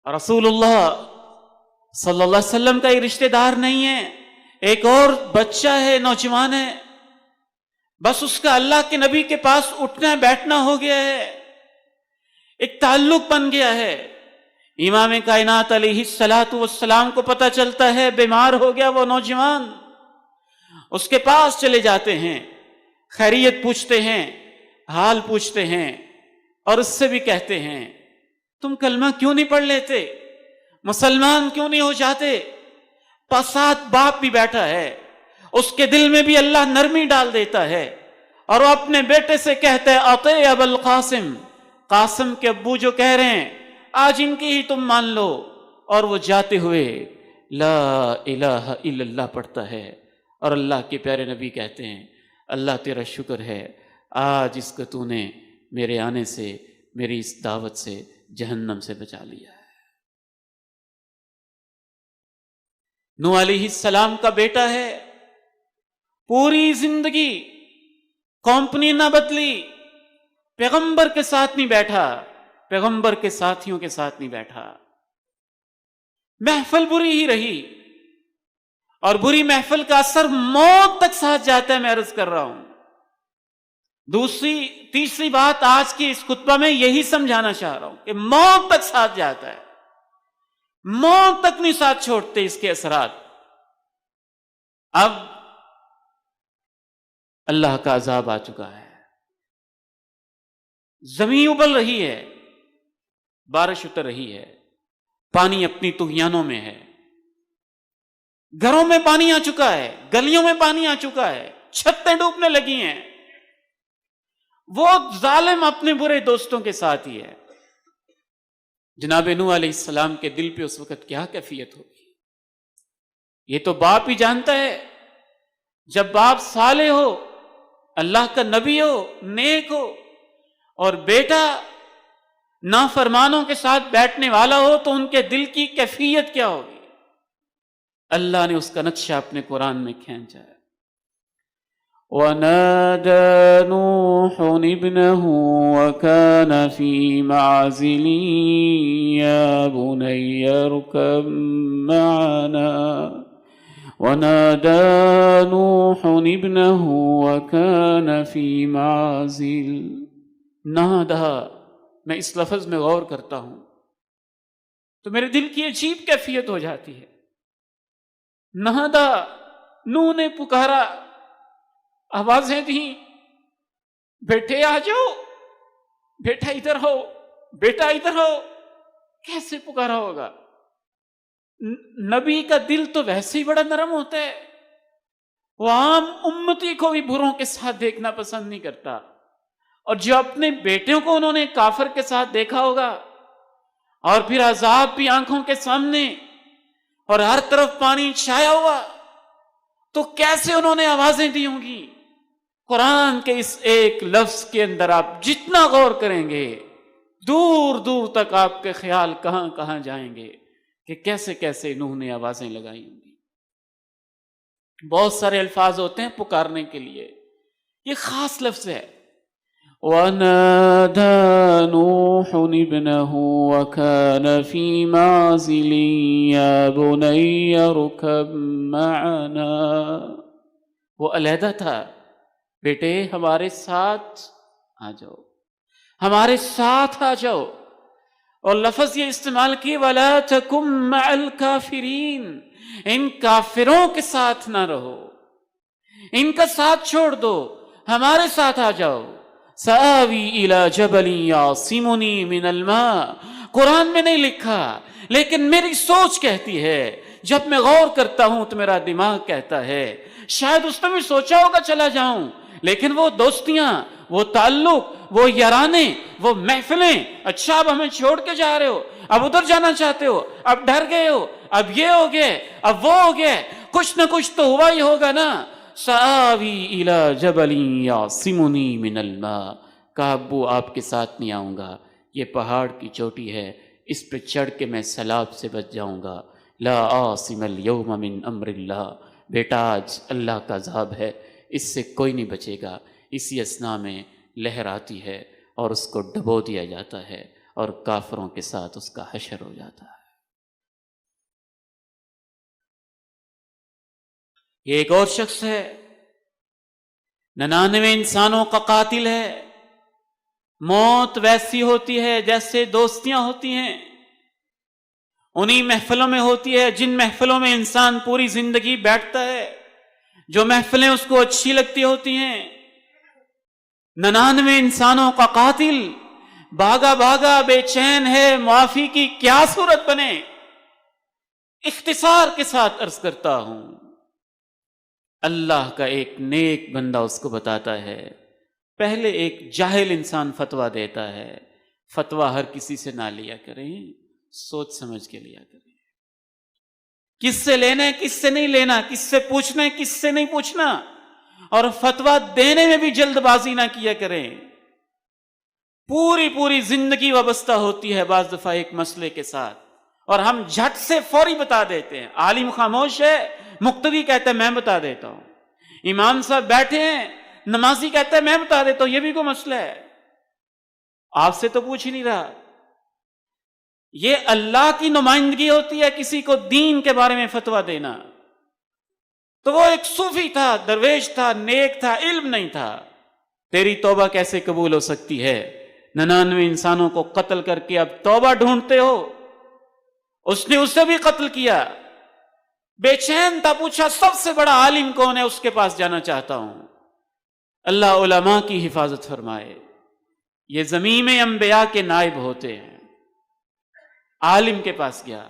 رسول اللہ صلی اللہ علیہ وسلم کا ایک رشتہ دار نہیں ہے، ایک اور بچہ ہے، نوجوان ہے، بس اس کا اللہ کے نبی کے پاس اٹھنا بیٹھنا ہو گیا ہے، ایک تعلق بن گیا ہے۔ امام کائنات علیہ الصلوۃ والسلام کو پتہ چلتا ہے بیمار ہو گیا وہ نوجوان، اس کے پاس چلے جاتے ہیں، خیریت پوچھتے ہیں، حال پوچھتے ہیں، اور اس سے بھی کہتے ہیں تم کلمہ کیوں نہیں پڑھ لیتے، مسلمان کیوں نہیں ہو جاتے؟ ساتھ باپ بھی بیٹھا ہے، اس کے دل میں بھی اللہ نرمی ڈال دیتا ہے، اور وہ اپنے بیٹے سے کہتا ہے اطیع ابا القاسم، قاسم کے ابو جو کہہ رہے ہیں آج ان کی ہی تم مان لو، اور وہ جاتے ہوئے لا الہ الا اللہ پڑھتا ہے، اور اللہ کے پیارے نبی کہتے ہیں اللہ تیرا شکر ہے آج اس کو تو نے میرے آنے سے، میری اس دعوت سے جہنم سے بچا لیا ہے۔ نوح علیہ السلام کا بیٹا ہے، پوری زندگی کمپنی نہ بدلی، پیغمبر کے ساتھ نہیں بیٹھا، پیغمبر کے ساتھیوں کے ساتھ نہیں بیٹھا، محفل بری ہی رہی، اور بری محفل کا اثر موت تک ساتھ جاتا ہے، میں عرض کر رہا ہوں۔ تیسری بات آج کی اس خطبہ میں یہی سمجھانا چاہ رہا ہوں کہ موت تک ساتھ جاتا ہے، موت تک نہیں ساتھ چھوڑتے اس کے اثرات۔ اب اللہ کا عذاب آ چکا ہے، زمین ابل رہی ہے، بارش اتر رہی ہے، پانی اپنی طغیانوں میں ہے، گھروں میں پانی آ چکا ہے، گلیوں میں پانی آ چکا ہے، چھتیں ڈوبنے لگی ہیں، وہ ظالم اپنے برے دوستوں کے ساتھ ہی ہے۔ جناب نوح علیہ السلام کے دل پہ اس وقت کیا کیفیت ہوگی، یہ تو باپ ہی جانتا ہے۔ جب باپ صالح ہو، اللہ کا نبی ہو، نیک ہو، اور بیٹا نافرمانوں کے ساتھ بیٹھنے والا ہو تو ان کے دل کی کیفیت کیا ہوگی۔ اللہ نے اس کا نقشہ اپنے قرآن میں کھینچا ہے۔ وَنَادَى نُوحٌ ابْنَهُ وَكَانَ فِي مَعْزِلٍ يَا بُنَيَّ ارْكَبْ مَعَنَا وَنَادَى نُوحٌ ابْنَهُ وَكَانَ فِي مَعْزِلٍ۔ نادى، میں اس لفظ میں غور کرتا ہوں تو میرے دل کی عجیب کیفیت ہو جاتی ہے۔ نادى، نوح نے پکارا، آوازیں دیں، بیٹے آ جاؤ، بیٹا ادھر ہو، بیٹا ادھر ہو۔ کیسے پکارا ہوگا؟ نبی کا دل تو ویسے ہی بڑا نرم ہوتا ہے، وہ عام امتی کو بھی بروں کے ساتھ دیکھنا پسند نہیں کرتا، اور جو اپنے بیٹوں کو انہوں نے کافر کے ساتھ دیکھا ہوگا، اور پھر عذاب بھی آنکھوں کے سامنے اور ہر طرف پانی چھایا ہوا، تو کیسے انہوں نے آوازیں دی ہوں گی؟ قرآن کے اس ایک لفظ کے اندر آپ جتنا غور کریں گے، دور دور تک آپ کے خیال کہاں کہاں جائیں گے کہ کیسے کیسے نوح نے آوازیں لگائی ہوں گی۔ بہت سارے الفاظ ہوتے ہیں پکارنے کے لیے، یہ خاص لفظ ہے۔ وَنَادَى نُوحٌ ابْنَهُ وَكَانَ فِي مَعْزِلٍ يَا بُنَيَّ ارْكَبْ مَعَنَا۔ وہ علیحدہ تھا، بیٹے ہمارے ساتھ آ جاؤ، ہمارے ساتھ آ جاؤ۔ اور لفظ یہ استعمال کی، وَلَا تَكُن مَعَ الْكَافِرِينَ، ان کافروں کے ساتھ نہ رہو، ان کا ساتھ چھوڑ دو، ہمارے ساتھ آ جاؤ۔ سآوی إِلَى جَبَلٍ يَعْصِمُنِي مِنَ الْمَاءِ، قرآن میں نہیں لکھا، لیکن میری سوچ کہتی ہے، جب میں غور کرتا ہوں تو میرا دماغ کہتا ہے شاید اس نے بھی سوچا ہوگا چلا جاؤں، لیکن وہ دوستیاں، وہ تعلق، وہ یارانے، وہ محفلیں، اچھا اب ہمیں چھوڑ کے جا رہے ہو، اب ادھر جانا چاہتے ہو، اب ڈر گئے ہو، اب یہ ہو گئے، اب وہ ہو گئے، کچھ نہ کچھ تو ہوا ہی ہوگا نا۔ سآوی إِلَى جَبَلٍ يَعْصِمُنِي مِنَ الْمَاءِ، کہا ابو آپ کے ساتھ نہیں آؤں گا، یہ پہاڑ کی چوٹی ہے، اس پہ چڑھ کے میں سیلاب سے بچ جاؤں گا۔ لا عاصم اليوم من امر اللہ، بیٹا آج اللہ کا عذاب ہے، اس سے کوئی نہیں بچے گا۔ اسی اثنا میں لہر آتی ہے اور اس کو ڈبو دیا جاتا ہے، اور کافروں کے ساتھ اس کا حشر ہو جاتا ہے۔ یہ ایک اور شخص ہے، 99 انسانوں کا قاتل ہے۔ موت ویسی ہوتی ہے جیسے دوستیاں ہوتی ہیں، انہی محفلوں میں ہوتی ہے جن محفلوں میں انسان پوری زندگی بیٹھتا ہے، جو محفلیں اس کو اچھی لگتی ہوتی ہیں۔ 99 انسانوں کا قاتل بھاگا بھاگا بے چین ہے، معافی کی کیا صورت بنے؟ اختصار کے ساتھ عرض کرتا ہوں، اللہ کا ایک نیک بندہ اس کو بتاتا ہے۔ پہلے ایک جاہل انسان فتویٰ دیتا ہے، فتویٰ ہر کسی سے نہ لیا کریں، سوچ سمجھ کے لیا کریں، کس سے لینا ہے کس سے نہیں لینا، کس سے پوچھنا ہے کس سے نہیں پوچھنا، اور فتویٰ دینے میں بھی جلد بازی نہ کیا کریں۔ پوری زندگی وابستہ ہوتی ہے بعض دفعہ ایک مسئلے کے ساتھ، اور ہم جھٹ سے فوری بتا دیتے ہیں۔ عالم خاموش ہے، مقتدی کہتا ہے میں بتا دیتا ہوں، امام صاحب بیٹھے ہیں، نمازی کہتا ہے میں بتا دیتا ہوں، یہ بھی کوئی مسئلہ ہے، آپ سے تو پوچھ ہی نہیں رہا۔ یہ اللہ کی نمائندگی ہوتی ہے کسی کو دین کے بارے میں فتویٰ دینا۔ تو وہ ایک صوفی تھا، درویش تھا، نیک تھا، علم نہیں تھا۔ تیری توبہ کیسے قبول ہو سکتی ہے؟ 99 انسانوں کو قتل کر کے اب توبہ ڈھونڈتے ہو؟ اس نے اسے بھی قتل کیا، بے چین تھا، پوچھا سب سے بڑا عالم کون ہے، اس کے پاس جانا چاہتا ہوں۔ اللہ علماء کی حفاظت فرمائے، یہ زمین میں انبیاء کے نائب ہوتے ہیں۔ عالم کے پاس گیا،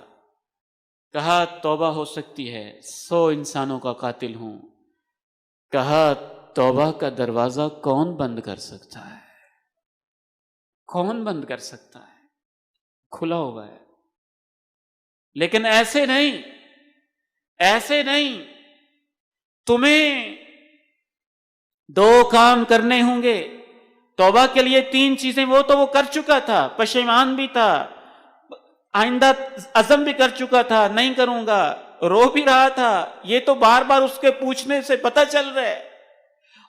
کہا توبہ ہو سکتی ہے، 100 انسانوں کا قاتل ہوں۔ کہا توبہ کا دروازہ کون بند کر سکتا ہے؟ کون بند کر سکتا ہے؟ کھلا ہوا ہے۔ لیکن ایسے نہیں، ایسے نہیں، تمہیں 2 کام کرنے ہوں گے۔ توبہ کے لیے 3 چیزیں، وہ تو وہ کر چکا تھا، پشیمان بھی تھا، آئندہ عزم بھی کر چکا تھا نہیں کروں گا، رو بھی رہا تھا، یہ تو بار بار اس کے پوچھنے سے پتہ چل رہا ہے۔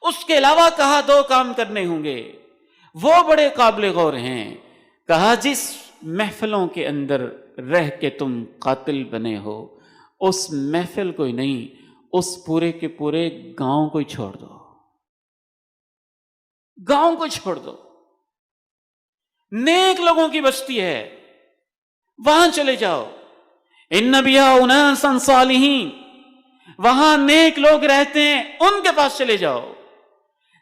اس کے علاوہ کہا 2 کام کرنے ہوں گے، وہ بڑے قابل غور ہیں۔ کہا جس محفلوں کے اندر رہ کے تم قاتل بنے ہو، اس محفل کو ہی نہیں، اس پورے کے پورے گاؤں کو ہی چھوڑ دو، گاؤں کو چھوڑ دو۔ نیک لوگوں کی بستی ہے، وہاں چلے جاؤ۔ ان بہا اناسا صالحین، وہاں نیک لوگ رہتے ہیں، ان کے پاس چلے جاؤ۔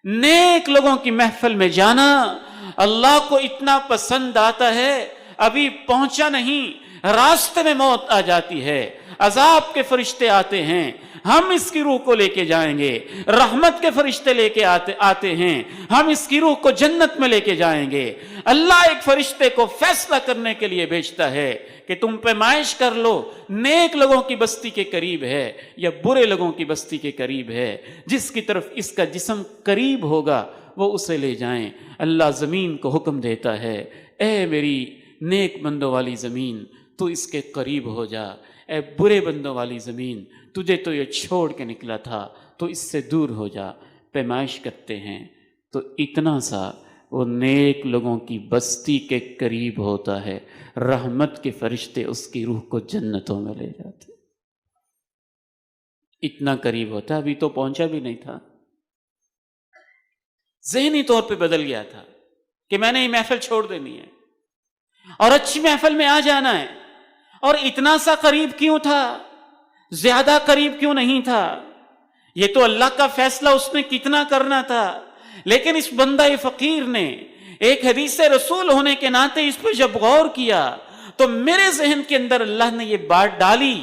نیک لوگوں کی محفل میں جانا اللہ کو اتنا پسند آتا ہے، ابھی پہنچا نہیں، راستے میں موت آ جاتی ہے، عذاب کے فرشتے آتے ہیں، ہم اس کی روح کو لے کے جائیں گے، رحمت کے فرشتے لے کے آتے ہیں، ہم اس کی روح کو جنت میں لے کے جائیں گے۔ اللہ ایک فرشتے کو فیصلہ کرنے کے لیے بھیجتا ہے کہ تم پیمائش کر لو، نیک لوگوں کی بستی کے قریب ہے یا برے لوگوں کی بستی کے قریب ہے، جس کی طرف اس کا جسم قریب ہوگا وہ اسے لے جائیں۔ اللہ زمین کو حکم دیتا ہے، اے میری نیک بندوں والی زمین تو اس کے قریب ہو جا، اے برے بندوں والی زمین تجھے تو یہ چھوڑ کے نکلا تھا تو اس سے دور ہو جا۔ پیمائش کرتے ہیں تو اتنا سا وہ نیک لوگوں کی بستی کے قریب ہوتا ہے، رحمت کے فرشتے اس کی روح کو جنتوں میں لے جاتے، اتنا قریب ہوتا۔ ابھی تو پہنچا بھی نہیں تھا، ذہنی طور پہ بدل گیا تھا کہ میں نے یہ محفل چھوڑ دینی ہے اور اچھی محفل میں آ جانا ہے۔ اور اتنا سا قریب کیوں تھا، زیادہ قریب کیوں نہیں تھا؟ یہ تو اللہ کا فیصلہ، اس نے کتنا کرنا تھا۔ لیکن اس بندہ فقیر نے ایک حدیث رسول ہونے کے ناطے اس پہ جب غور کیا تو میرے ذہن کے اندر اللہ نے یہ بات ڈالی،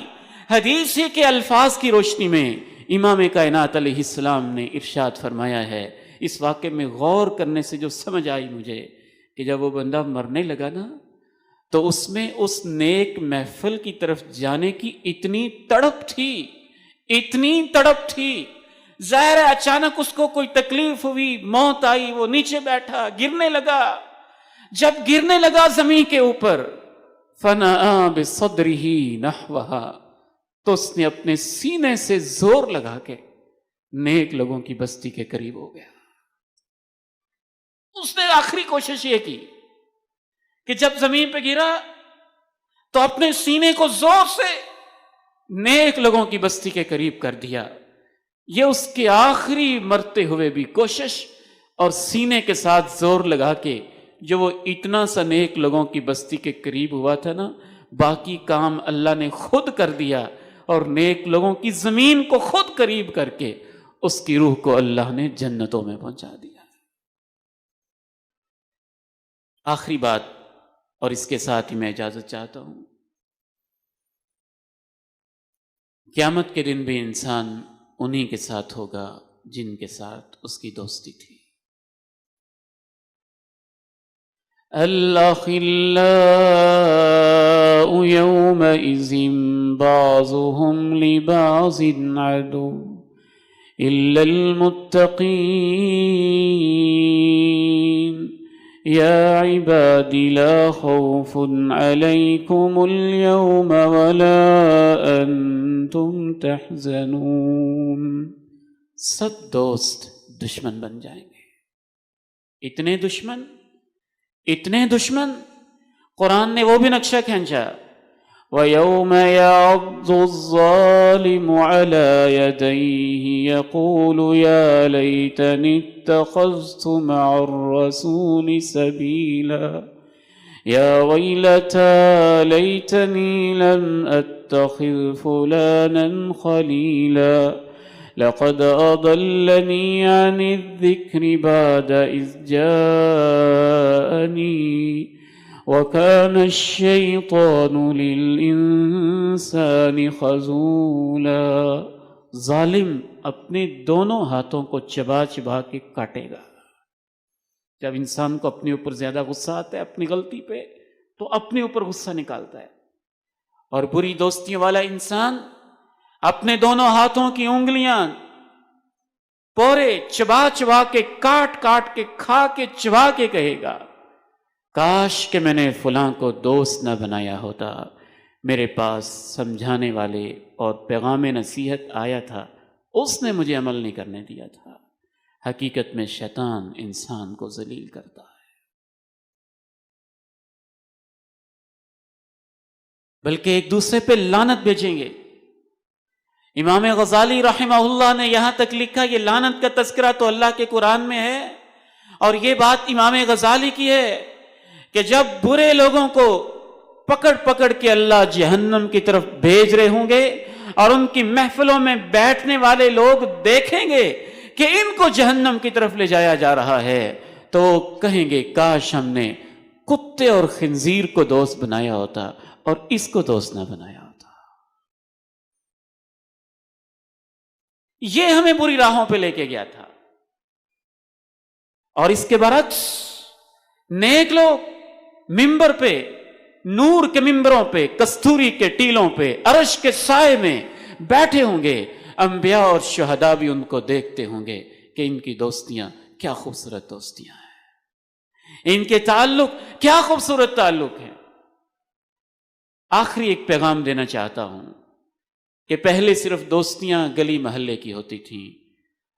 حدیث کے الفاظ کی روشنی میں امام کائنات علیہ السلام نے ارشاد فرمایا ہے۔ اس واقعے میں غور کرنے سے جو سمجھ آئی مجھے کہ جب وہ بندہ مرنے لگا نا تو اس میں اس نیک محفل کی طرف جانے کی اتنی تڑپ تھی، اتنی تڑپ تھی۔ ظاہر ہے اچانک اس کو کوئی تکلیف ہوئی، موت آئی، وہ نیچے بیٹھا، گرنے لگا۔ جب گرنے لگا زمین کے اوپر، فَنَأَى بِصَدْرِهِ نَحْوَهَا، تو اس نے اپنے سینے سے زور لگا کے نیک لوگوں کی بستی کے قریب ہو گیا۔ اس نے آخری کوشش یہ کی کہ جب زمین پہ گرا تو اپنے سینے کو زور سے نیک لوگوں کی بستی کے قریب کر دیا۔ یہ اس کی آخری مرتے ہوئے بھی کوشش، اور سینے کے ساتھ زور لگا کے جو وہ اتنا سا نیک لوگوں کی بستی کے قریب ہوا تھا نا، باقی کام اللہ نے خود کر دیا، اور نیک لوگوں کی زمین کو خود قریب کر کے اس کی روح کو اللہ نے جنتوں میں پہنچا دیا۔ آخری بات، اور اس کے ساتھ ہی میں اجازت چاہتا ہوں، قیامت کے دن بھی انسان انہی کے ساتھ ہوگا جن کے ساتھ اس کی دوستی تھی۔ الأخلاء يومئذ بعضهم لبعض عدو إلا المتقين يا عباد لا خوف عليكم اليوم ولا أنتم تحزنون۔ سب دوست دشمن بن جائیں گے، اتنے دشمن، قرآن نے وہ بھی نقشہ کھینچا، وَيَوْمَ يَعَضُّ الظَّالِمُ عَلَى يَدَيْهِ يَقُولُ يَا لَيْتَنِي اتَّخَذْتُ مَعَ الرَّسُولِ سَبِيلًا يَا وَيْلَتَى لَيْتَنِي لَمْ أَتَّخِذْ فُلَانًا خَلِيلًا لقد أضلني عن الذكر بعد إذ جاءني وكان الشيطان للإنسان خذولا۔ ظالم اپنے دونوں ہاتھوں کو چبا چبا کے کاٹے گا۔ جب انسان کو اپنے اوپر زیادہ غصہ آتا ہے اپنی غلطی پہ تو اپنے اوپر غصہ نکالتا ہے، اور بری دوستیوں والا انسان اپنے دونوں ہاتھوں کی انگلیاں پورے چبا چبا کے کاٹ کاٹ کے کھا کے چبا کے کہے گا، کاش کہ میں نے فلاں کو دوست نہ بنایا ہوتا، میرے پاس سمجھانے والے اور پیغام نصیحت آیا تھا، اس نے مجھے عمل نہیں کرنے دیا تھا۔ حقیقت میں شیطان انسان کو ذلیل کرتا ہے، بلکہ ایک دوسرے پہ لعنت بھیجیں گے۔ امام غزالی رحمہ اللہ نے یہاں تک لکھا، یہ لعنت کا تذکرہ تو اللہ کے قرآن میں ہے، اور یہ بات امام غزالی کی ہے کہ جب برے لوگوں کو پکڑ پکڑ کے اللہ جہنم کی طرف بھیج رہے ہوں گے اور ان کی محفلوں میں بیٹھنے والے لوگ دیکھیں گے کہ ان کو جہنم کی طرف لے جایا جا رہا ہے، تو کہیں گے کاش ہم نے کتے اور خنزیر کو دوست بنایا ہوتا اور اس کو دوست نہ بنایا ہوتا۔ یہ ہمیں بری راہوں پہ لے کے گیا تھا، اور اس کے برعکس نیک لوگ ممبر پہ، نور کے ممبروں پہ، کستوری کے ٹیلوں پہ، عرش کے سائے میں بیٹھے ہوں گے۔ انبیاء اور شہداء بھی ان کو دیکھتے ہوں گے کہ ان کی دوستیاں کیا خوبصورت دوستیاں ہیں، ان کے تعلق کیا خوبصورت تعلق ہیں۔ آخری ایک پیغام دینا چاہتا ہوں کہ پہلے صرف دوستیاں گلی محلے کی ہوتی تھیں،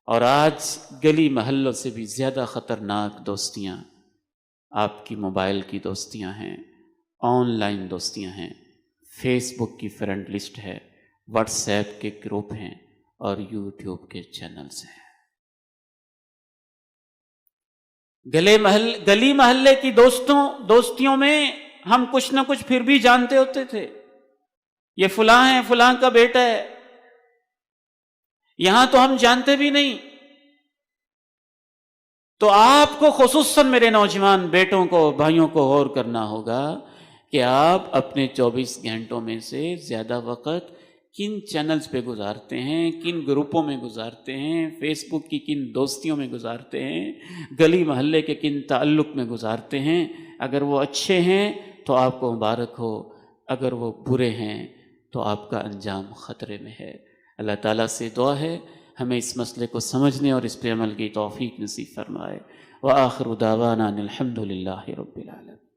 اور آج گلی محلوں سے بھی زیادہ خطرناک دوستیاں آپ کی موبائل کی دوستیاں ہیں، آن لائن دوستیاں ہیں، فیس بک کی فرینڈ لسٹ ہے، واٹس ایپ کے گروپ ہیں اور یوٹیوب کے چینلز ہیں۔ گلی محلے کی دوستیوں میں ہم کچھ نہ کچھ پھر بھی جانتے ہوتے تھے، یہ فلاں ہے، فلاں کا بیٹا ہے۔ یہاں تو ہم جانتے بھی نہیں۔ تو آپ کو خصوصاً میرے نوجوان بیٹوں کو، بھائیوں کو غور کرنا ہوگا کہ آپ اپنے 24 گھنٹوں میں سے زیادہ وقت کن چینلز پہ گزارتے ہیں، کن گروپوں میں گزارتے ہیں، فیس بک کی کن دوستیوں میں گزارتے ہیں، گلی محلے کے کن تعلق میں گزارتے ہیں۔ اگر وہ اچھے ہیں تو آپ کو مبارک ہو، اگر وہ برے ہیں تو آپ کا انجام خطرے میں ہے۔ اللہ تعالیٰ سے دعا ہے ہمیں اس مسئلے کو سمجھنے اور اس پہ عمل کی توفیق نصیب فرمائے۔ وآخر دعوانا ان الحمد للہ رب العالمین۔